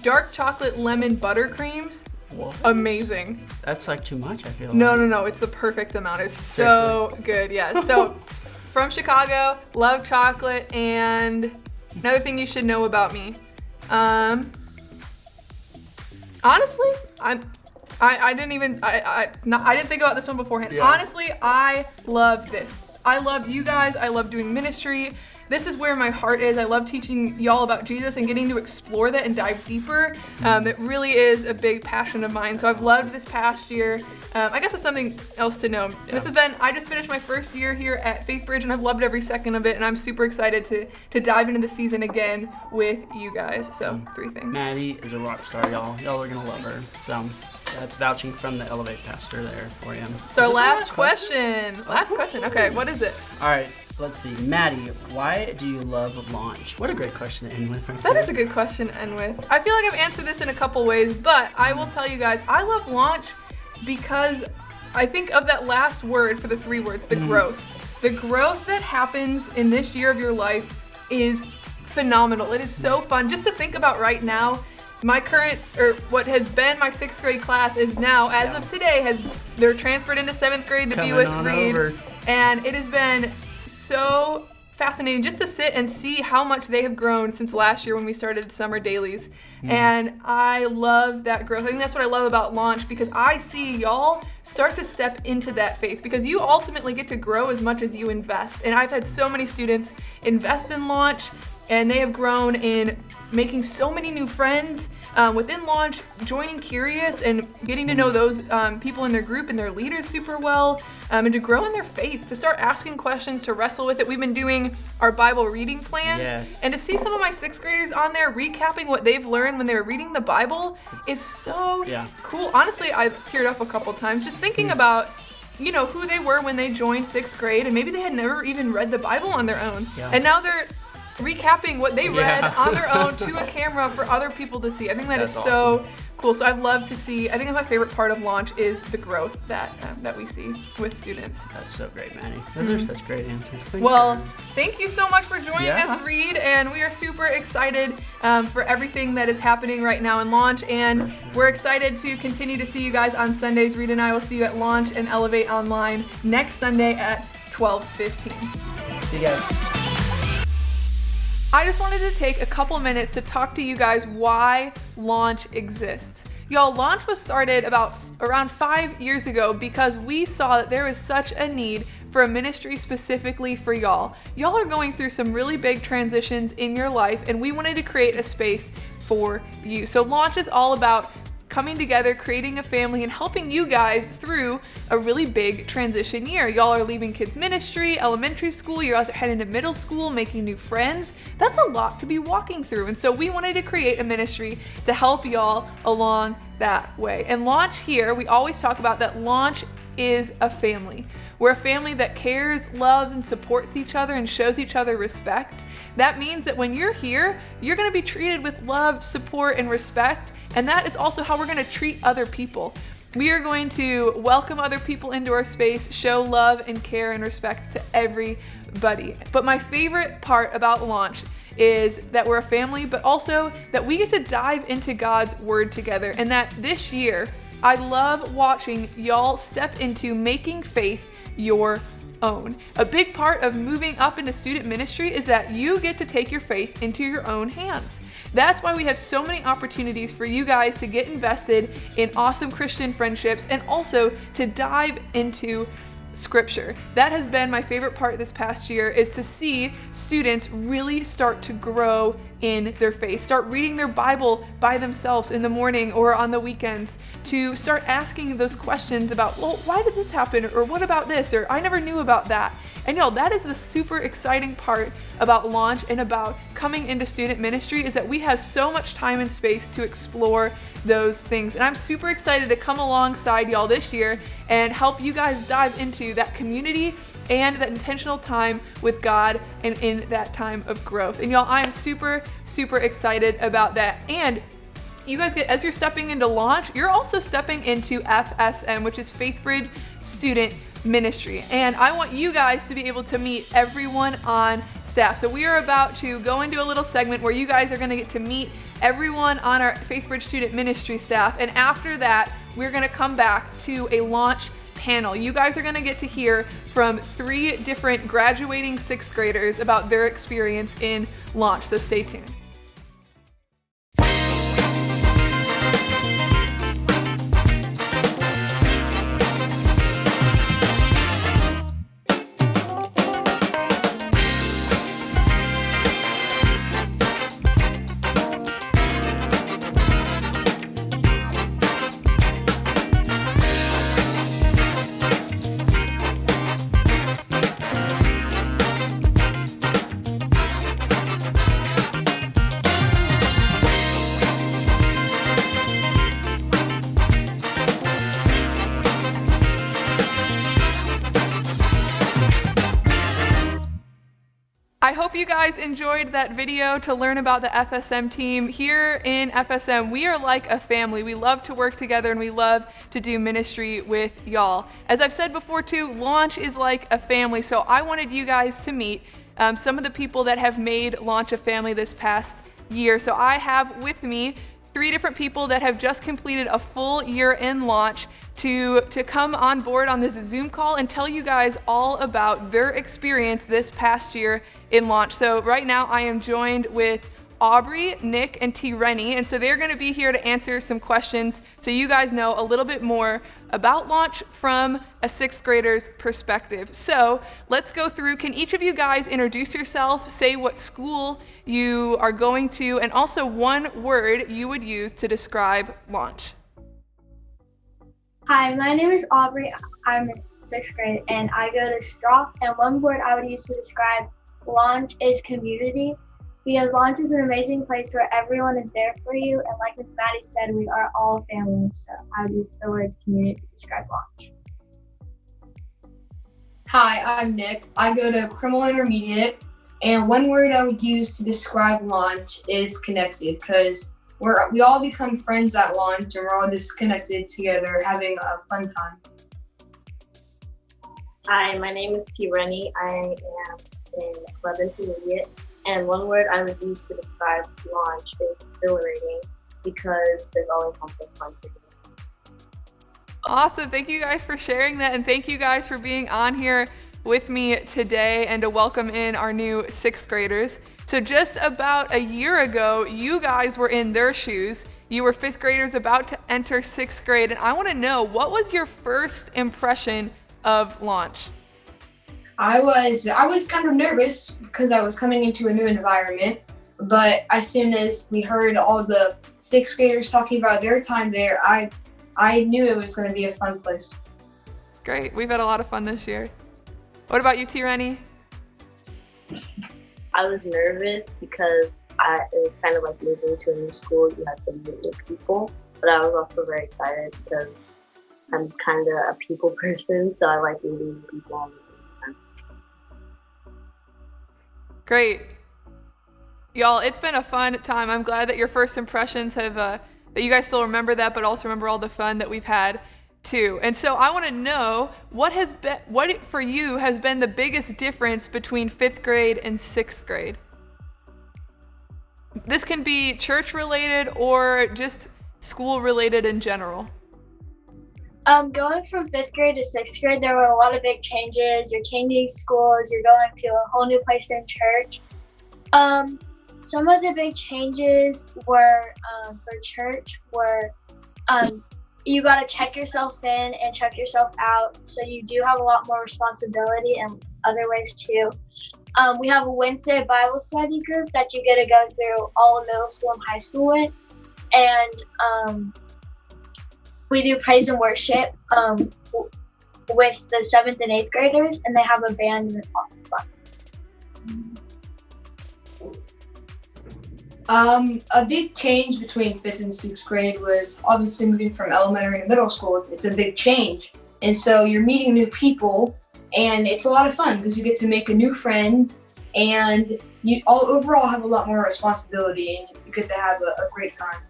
Speaker 1: Dark chocolate lemon buttercreams, amazing.
Speaker 5: That's like too much, I feel like.
Speaker 1: No, it's the perfect amount. It's so good, yeah. So from Chicago, love chocolate, and another thing you should know about me. Honestly, I didn't think about this one beforehand.
Speaker 5: Yeah.
Speaker 1: Honestly, I love this. I love you guys. I love doing ministry. This is where my heart is. I love teaching y'all about Jesus and getting to explore that and dive deeper. It really is a big passion of mine. So I've loved this past year. I guess it's something else to know. Yeah. I just finished my first year here at Faith Bridge, and I've loved every second of it. And I'm super excited to dive into the season again with you guys. So 3 things.
Speaker 5: Maddie is a rock star, y'all. Y'all are gonna love her. So that's vouching from the Elevate pastor there for you.
Speaker 1: So last question. Last question. Okay, what is it?
Speaker 5: All right. Let's see. Maddie, why do you love launch? What a great question to end with.
Speaker 1: That is a good question to end with. I feel like I've answered this in a couple ways, but I will tell you guys, I love launch because I think of that last word for the 3 words, the growth. The growth that happens in this year of your life is phenomenal. It is so fun. Just to think about right now, my current, or what has been my 6th grade class is now, as of today, they're transferred into 7th grade to be with Reed. And it has been so fascinating just to sit and see how much they have grown since last year when we started summer dailies. And I love that growth. I think that's what I love about launch, because I see y'all start to step into that faith, because you ultimately get to grow as much as you invest. And I've had so many students invest in launch, and they have grown in making so many new friends within launch, joining Curious and getting to know those people in their group and their leaders super well, and to grow in their faith, to start asking questions, to wrestle with it. We've been doing our Bible reading plans, and to see some of my 6th graders on there recapping what they've learned when they were reading the Bible is so cool. Honestly, I teared up a couple times just thinking about who they were when they joined 6th grade, and maybe they had never even read the Bible on their own, and now they're recapping what they read on their own to a camera for other people to see. I think that's is so cool. So I've loved to see. I think my favorite part of launch is the growth that we see with students.
Speaker 5: That's so great, Maddie. Those are such great answers.
Speaker 1: Thank you so much for joining us, Reed, and we are super excited for everything that is happening right now in launch, and we're excited to continue to see you guys on Sundays. Reed and I will see you at launch and Elevate Online next Sunday at 12:15.
Speaker 5: See you guys.
Speaker 1: I just wanted to take a couple minutes to talk to you guys why launch exists. Y'all, launch was started around 5 years ago because we saw that there was such a need for a ministry specifically for y'all. Y'all are going through some really big transitions in your life, and we wanted to create a space for you. So launch is all about coming together, creating a family, and helping you guys through a really big transition year. Y'all are leaving kids ministry, elementary school, you guys are heading to middle school, making new friends. That's a lot to be walking through. And so we wanted to create a ministry to help y'all along that way. And Launch here, we always talk about that Launch is a family. We're a family that cares, loves, and supports each other and shows each other respect. That means that when you're here, you're gonna be treated with love, support, and respect. And that is also how we're gonna treat other people. We are going to welcome other people into our space, show love and care and respect to everybody. But my favorite part about Launch is that we're a family, but also that we get to dive into God's word together. And that this year, I love watching y'all step into making faith your own. A big part of moving up into student ministry is that you get to take your faith into your own hands. That's why we have so many opportunities for you guys to get invested in awesome Christian friendships and also to dive into scripture. That has been my favorite part this past year, is to see students really start to grow in their faith, start reading their Bible by themselves in the morning or on the weekends, to start asking those questions about, well, why did this happen? Or what about this? Or I never knew about that. And y'all, that is the super exciting part about Launch and about coming into student ministry, is that we have so much time and space to explore those things. And I'm super excited to come alongside y'all this year and help you guys dive into that community and that intentional time with God and in that time of growth. And y'all, I am super, super excited about that. And you guys get, as you're stepping into Launch, you're also stepping into FSM, which is FaithBridge Student Ministry. And I want you guys to be able to meet everyone on staff. So we are about to go into a little segment where you guys are going to get to meet everyone on our FaithBridge Student Ministry staff. And after that, we're going to come back to a Launch panel. You guys are going to get to hear from 3 different graduating 6th graders about their experience in Launch. So stay tuned. I hope you guys enjoyed that video to learn about the FSM team. Here in FSM, we are like a family. We love to work together and we love to do ministry with y'all. As I've said before too, Launch is like a family, so I wanted you guys to meet some of the people that have made Launch a family this past year. So I have with me 3 different people that have just completed a full year in Launch to come on board on this Zoom call and tell you guys all about their experience this past year in Launch. So right now I am joined with Aubrey, Nick, and T. Rennie, and so they're going to be here to answer some questions so you guys know a little bit more about Launch from a 6th grader's perspective. So let's go through. Can each of you guys introduce yourself, say what school you are going to, and also one word you would use to describe Launch?
Speaker 6: Hi, my name is Aubrey. I'm in 6th grade and I go to Stroff, and one word I would use to describe Launch is community, because Launch is an amazing place where everyone is there for you, and like Miss Maddie said, we are all family, so I would use the word community to describe Launch.
Speaker 7: Hi, I'm Nick. I go to Criminal Intermediate, and one word I would use to describe Launch is connected, because we all become friends at Launch and we're all just connected together having a fun time.
Speaker 8: Hi, my name is T. Rennie. I am in Club Intermediate, and one word I would use to describe Launch is exhilarating, because there's always something fun to do.
Speaker 1: Awesome. Thank you guys for sharing that, and thank you guys for being on here with me today and to welcome in our new 6th graders. So just about a year ago, you guys were in their shoes. You were 5th graders about to enter 6th grade, and I want to know, what was your first impression of Launch?
Speaker 7: I was kind of nervous because I was coming into a new environment, But as soon as we heard all the 6th graders talking about their time there, I knew it was going to be a fun place.
Speaker 1: Great. We've had a lot of fun this year. What about you, T. Rennie?
Speaker 8: I was nervous because it was kind of like moving to a new school. You had to meet new people, but I was also very excited because I'm kind of a people person, so I like meeting new people all the time.
Speaker 1: Great. Y'all, it's been a fun time. I'm glad that your first impressions have, that you guys still remember that, but also remember all the fun that we've had too. And so I want to know what for you has been the biggest difference between 5th grade and 6th grade? This can be church related or just school related in general.
Speaker 6: Going from 5th grade to 6th grade, there were a lot of big changes. You're changing schools, you're going to a whole new place in church. Some of the big changes were, for church were, you got to check yourself in and check yourself out. So you do have a lot more responsibility and other ways too. We have a Wednesday Bible study group that you get to go through all of middle school and high school with. And we do praise and worship with the 7th and 8th graders, and they have a band and it's lots of fun.
Speaker 7: A big change between 5th and 6th grade was obviously moving from elementary to middle school. It's a big change. And so you're meeting new people, and it's a lot of fun because you get to make new friends, and you overall have a lot more responsibility, and you get to have a great time.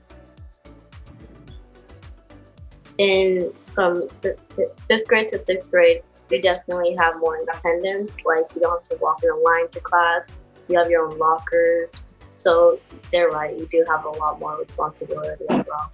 Speaker 8: From 5th grade to 6th grade, you definitely have more independence. Like, you don't have to walk in a line to class. You have your own lockers. So they're right, you do have a lot more responsibility as well.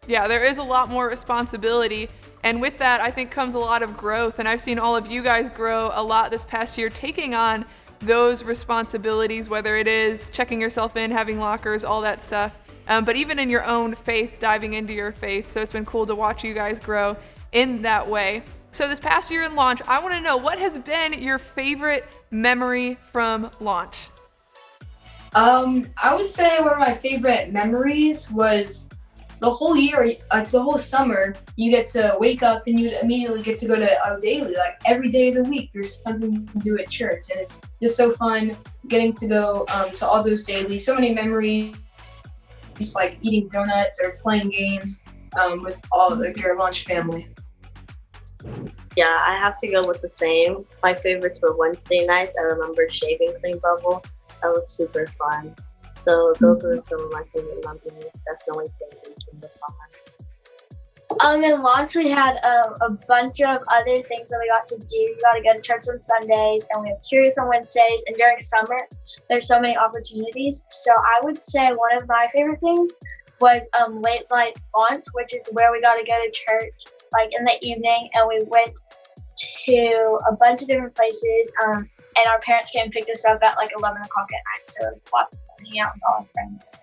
Speaker 1: Yeah, there is a lot more responsibility. And with that, I think comes a lot of growth. And I've seen all of you guys grow a lot this past year, taking on those responsibilities, whether it is checking yourself in, having lockers, all that stuff. But even in your own faith, diving into your faith. So it's been cool to watch you guys grow in that way. So this past year in launch, I want to know, what has been your favorite memory from launch?
Speaker 7: I would say one of my favorite memories was the whole year, the whole summer. You get to wake up and you immediately get to go to a daily. Like every day of the week, there's something you can do at church, and it's just so fun getting to go to all those dailies. So many memories, like eating donuts or playing games with all of your launch family.
Speaker 8: Yeah, I have to go with the same. My favorites were Wednesday nights. I remember shaving cream bubble. That was super fun. So those were some of my favorite memories. Definitely favorites in the summer.
Speaker 6: In launch, we had a bunch of other things that we got to do. We got to go to church on Sundays, and we have Curious on Wednesdays. And during summer, there's so many opportunities. So I would say one of my favorite things was late night launch, which is where we got to go to church like in the evening, and we went to a bunch of different places. And our parents came and picked us up at like 11 o'clock at night. So it was lots of fun hanging out with all our friends.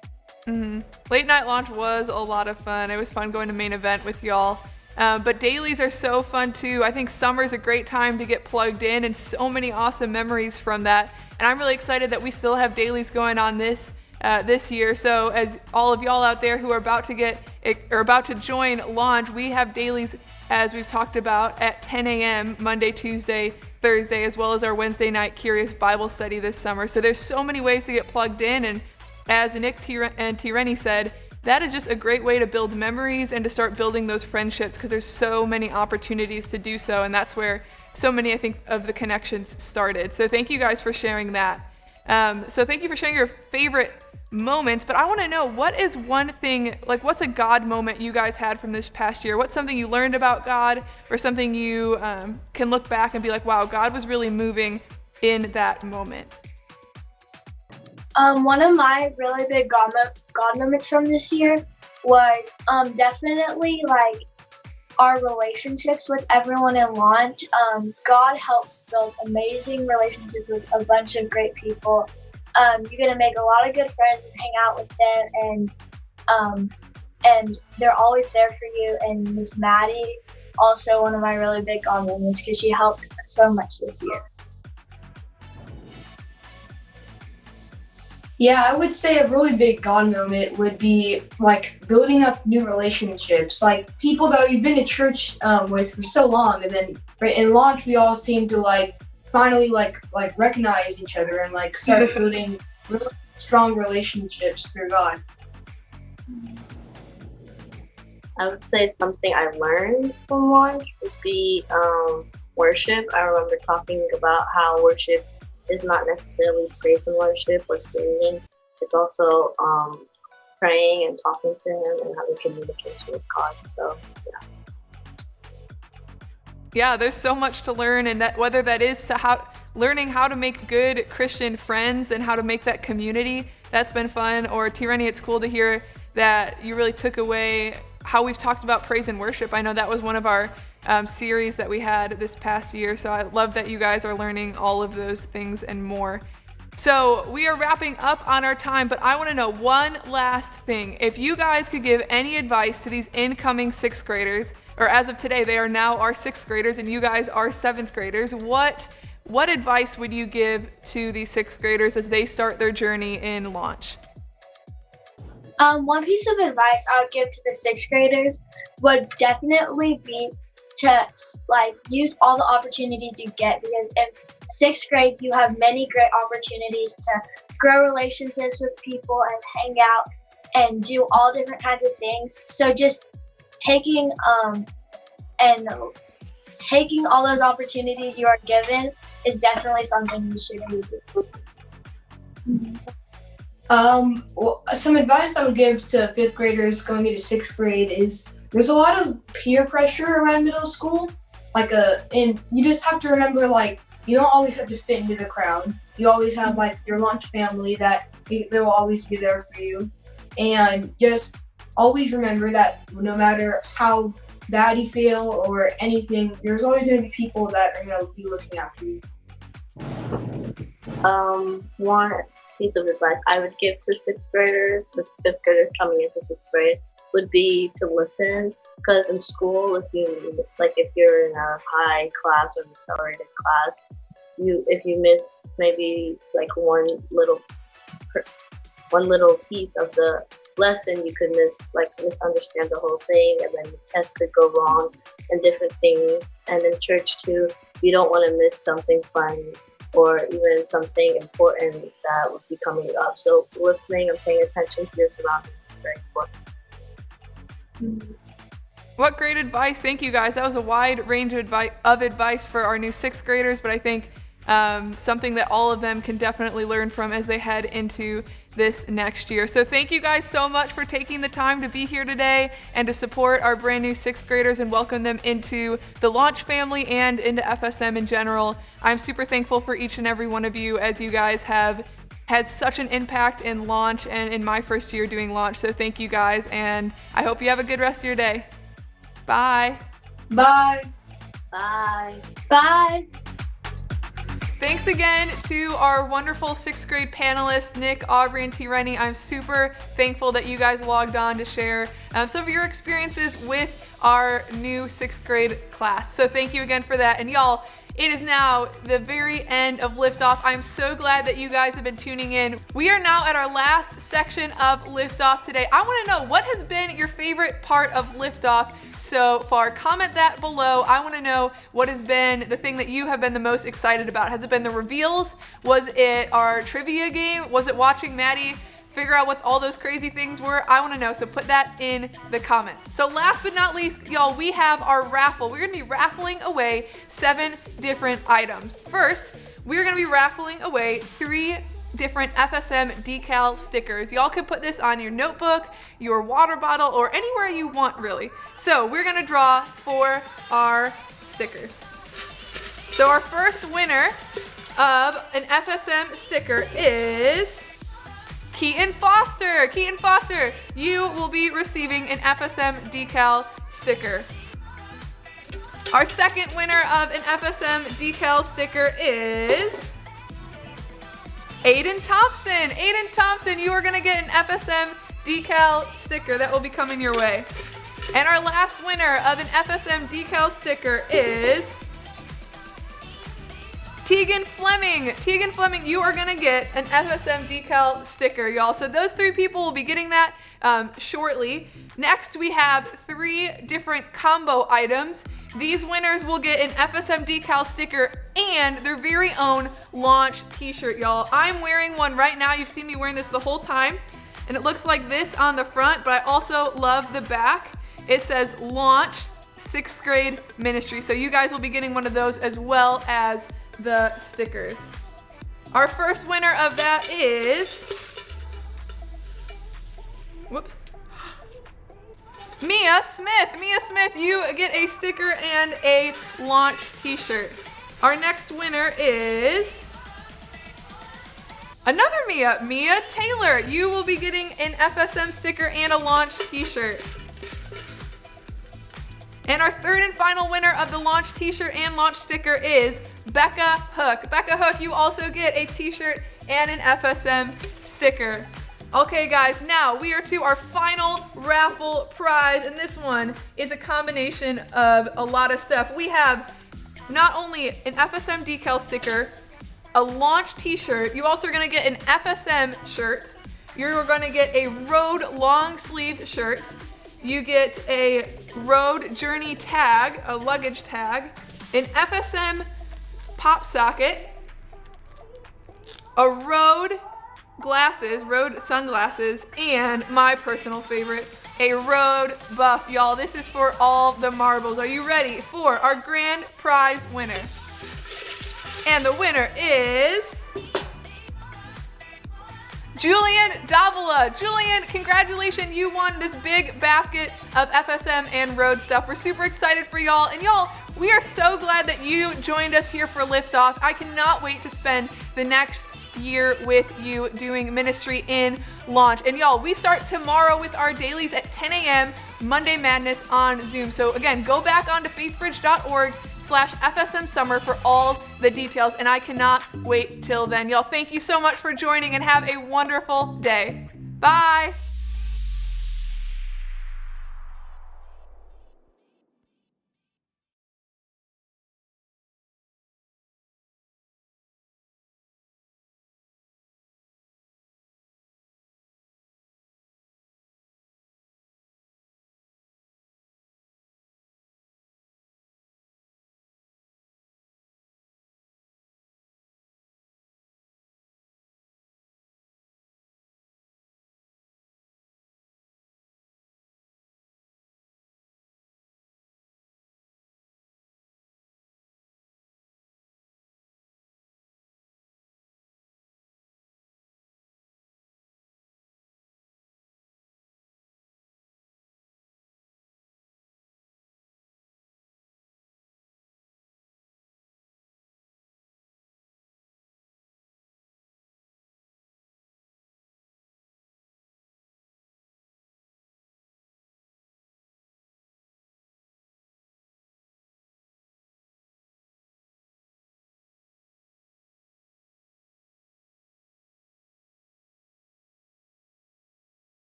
Speaker 1: Mm-hmm. Late night launch was a lot of fun. It was fun going to main event with y'all. But dailies are so fun too. I think summer is a great time to get plugged in, and so many awesome memories from that. And I'm really excited that we still have dailies going on this year. So as all of y'all out there who are about to join launch, we have dailies, as we've talked about, at 10 a.m. Monday, Tuesday, Thursday, as well as our Wednesday night Curious Bible study this summer. So there's so many ways to get plugged in, and as Nick and T. Rennie said, that is just a great way to build memories and to start building those friendships, because there's so many opportunities to do so, and that's where so many, I think, of the connections started. So thank you guys for sharing that. So thank you for sharing your favorite moments, but I want to know, what is one thing, like what's a God moment you guys had from this past year? What's something you learned about God, or something you can look back and be like, wow, God was really moving in that moment?
Speaker 6: One of my really big God moments from this year was definitely like our relationships with everyone in launch. God helped build amazing relationships with a bunch of great people. You're gonna make a lot of good friends and hang out with them, and they're always there for you. And Miss Maddie, also one of my really big God moments, because she helped so much this year.
Speaker 7: Yeah, I would say a really big God moment would be like building up new relationships, like people that we've been to church with for so long, and then right in launch we all seem to like finally like recognize each other and like start building really strong relationships through God.
Speaker 8: I would say something I learned from launch would be worship. I remember talking about how worship is not necessarily praise and worship or singing. It's also praying and talking to Him and having communication with God. So, yeah.
Speaker 1: Yeah, there's so much to learn, and that whether that is to learning how to make good Christian friends and how to make that community, that's been fun. Or Tireni, it's cool to hear that you really took away how we've talked about praise and worship. I know that was one of our series that we had this past year, so I love that you guys are learning all of those things and more. So we are wrapping up on our time, but I want to know one last thing. If you guys could give any advice to these incoming 6th graders, or as of today, they are now our 6th graders and you guys are 7th graders, what advice would you give to these 6th graders as they start their journey in launch?
Speaker 6: One piece of advice I would give to the 6th graders would definitely be to like use all the opportunities you get, because in 6th grade you have many great opportunities to grow relationships with people and hang out and do all different kinds of things. So just taking all those opportunities you are given is definitely something you should do.
Speaker 7: Well, some advice I would give to 5th graders going into 6th grade is there's a lot of peer pressure around middle school. And you just have to remember, like, you don't always have to fit into the crowd. You always have, like, your launch family that they will always be there for you. And just always remember that no matter how bad you feel or anything, there's always going to be people that are going to be looking after you.
Speaker 8: One piece of advice I would give to 6th graders, the 5th graders coming into 6th grade, would be to listen. Because in school, if you're in a high class or an accelerated class, if you miss maybe like one little piece of the lesson, you could misunderstand the whole thing, and then the test could go wrong and different things. And in church too, you don't want to miss something fun or even something important that would be coming up. So listening and paying attention to your surroundings is very important.
Speaker 1: What great advice. Thank you guys. That was a wide range of advice for our new 6th graders, but I think something that all of them can definitely learn from as they head into this next year. So thank you guys so much for taking the time to be here today and to support our brand new 6th graders and welcome them into the Launch family and into FSM in general. I'm super thankful for each and every one of you, as you guys have had such an impact in Launch and in my first year doing Launch. So thank you guys, and I hope you have a good rest of your day. Bye.
Speaker 7: Bye.
Speaker 8: Bye.
Speaker 6: Bye.
Speaker 1: Thanks again to our wonderful 6th grade panelists, Nick, Aubrey, and Tireni. I'm super thankful that you guys logged on to share some of your experiences with our new 6th grade class. So thank you again for that. And y'all, it is now the very end of Liftoff. I'm so glad that you guys have been tuning in. We are now at our last section of Liftoff today. I want to know, what has been your favorite part of Liftoff so far? Comment that below. I want to know what has been the thing that you have been the most excited about. Has it been the reveals? Was it our trivia game? Was it watching Maddie figure out what all those crazy things were? I want to know, so put that in the comments. So last but not least, y'all, we have our raffle. We're going to be raffling away 7 different items. First, we're going to be raffling away 3 different FSM decal stickers. Y'all can put this on your notebook, your water bottle, or anywhere you want, really. So we're going to draw for our stickers. So our first winner of an FSM sticker is Keaton Foster. Keaton Foster, you will be receiving an FSM decal sticker. Our second winner of an FSM decal sticker is Aiden Thompson. Aiden Thompson, you are gonna get an FSM decal sticker that will be coming your way. And our last winner of an FSM decal sticker is Tegan Fleming, you are gonna get an FSM decal sticker, y'all. So those 3 people will be getting that shortly. Next, we have 3 different combo items. These winners will get an FSM decal sticker and their very own launch t-shirt, y'all. I'm wearing one right now. You've seen me wearing this the whole time. And it looks like this on the front, but I also love the back. It says Launch 6th Grade Ministry. So you guys will be getting one of those as well as the stickers. Our first winner of that is, whoops, Mia Smith. Mia Smith, you get a sticker and a launch t-shirt. Our next winner is another Mia Taylor. You will be getting an FSM sticker and a launch t-shirt. And our third and final winner of the launch t-shirt and launch sticker is Becca Hook. Becca Hook, you also get a t-shirt and an FSM sticker. Okay guys, now we are to our final raffle prize, and this one is a combination of a lot of stuff. We have not only an FSM decal sticker, a launch t-shirt, you also are gonna get an FSM shirt, you're gonna get a Road long sleeve shirt, you get a Road Journey tag, a luggage tag, an FSM pop socket, a Road glasses, Road sunglasses, and my personal favorite, a Road buff. Y'all, this is for all the marbles. Are you ready for our grand prize winner? And the winner is Julian Davila. Julian, congratulations, you won this big basket of FSM and Road stuff. We're super excited for y'all. And y'all, we are so glad that you joined us here for Liftoff. I cannot wait to spend the next year with you doing ministry in launch. And y'all, we start tomorrow with our dailies at 10 a.m. Monday Madness on Zoom. So again, go back onto faithbridge.org/FSM Summer for all the details. And I cannot wait till then. Y'all, thank you so much for joining and have a wonderful day. Bye.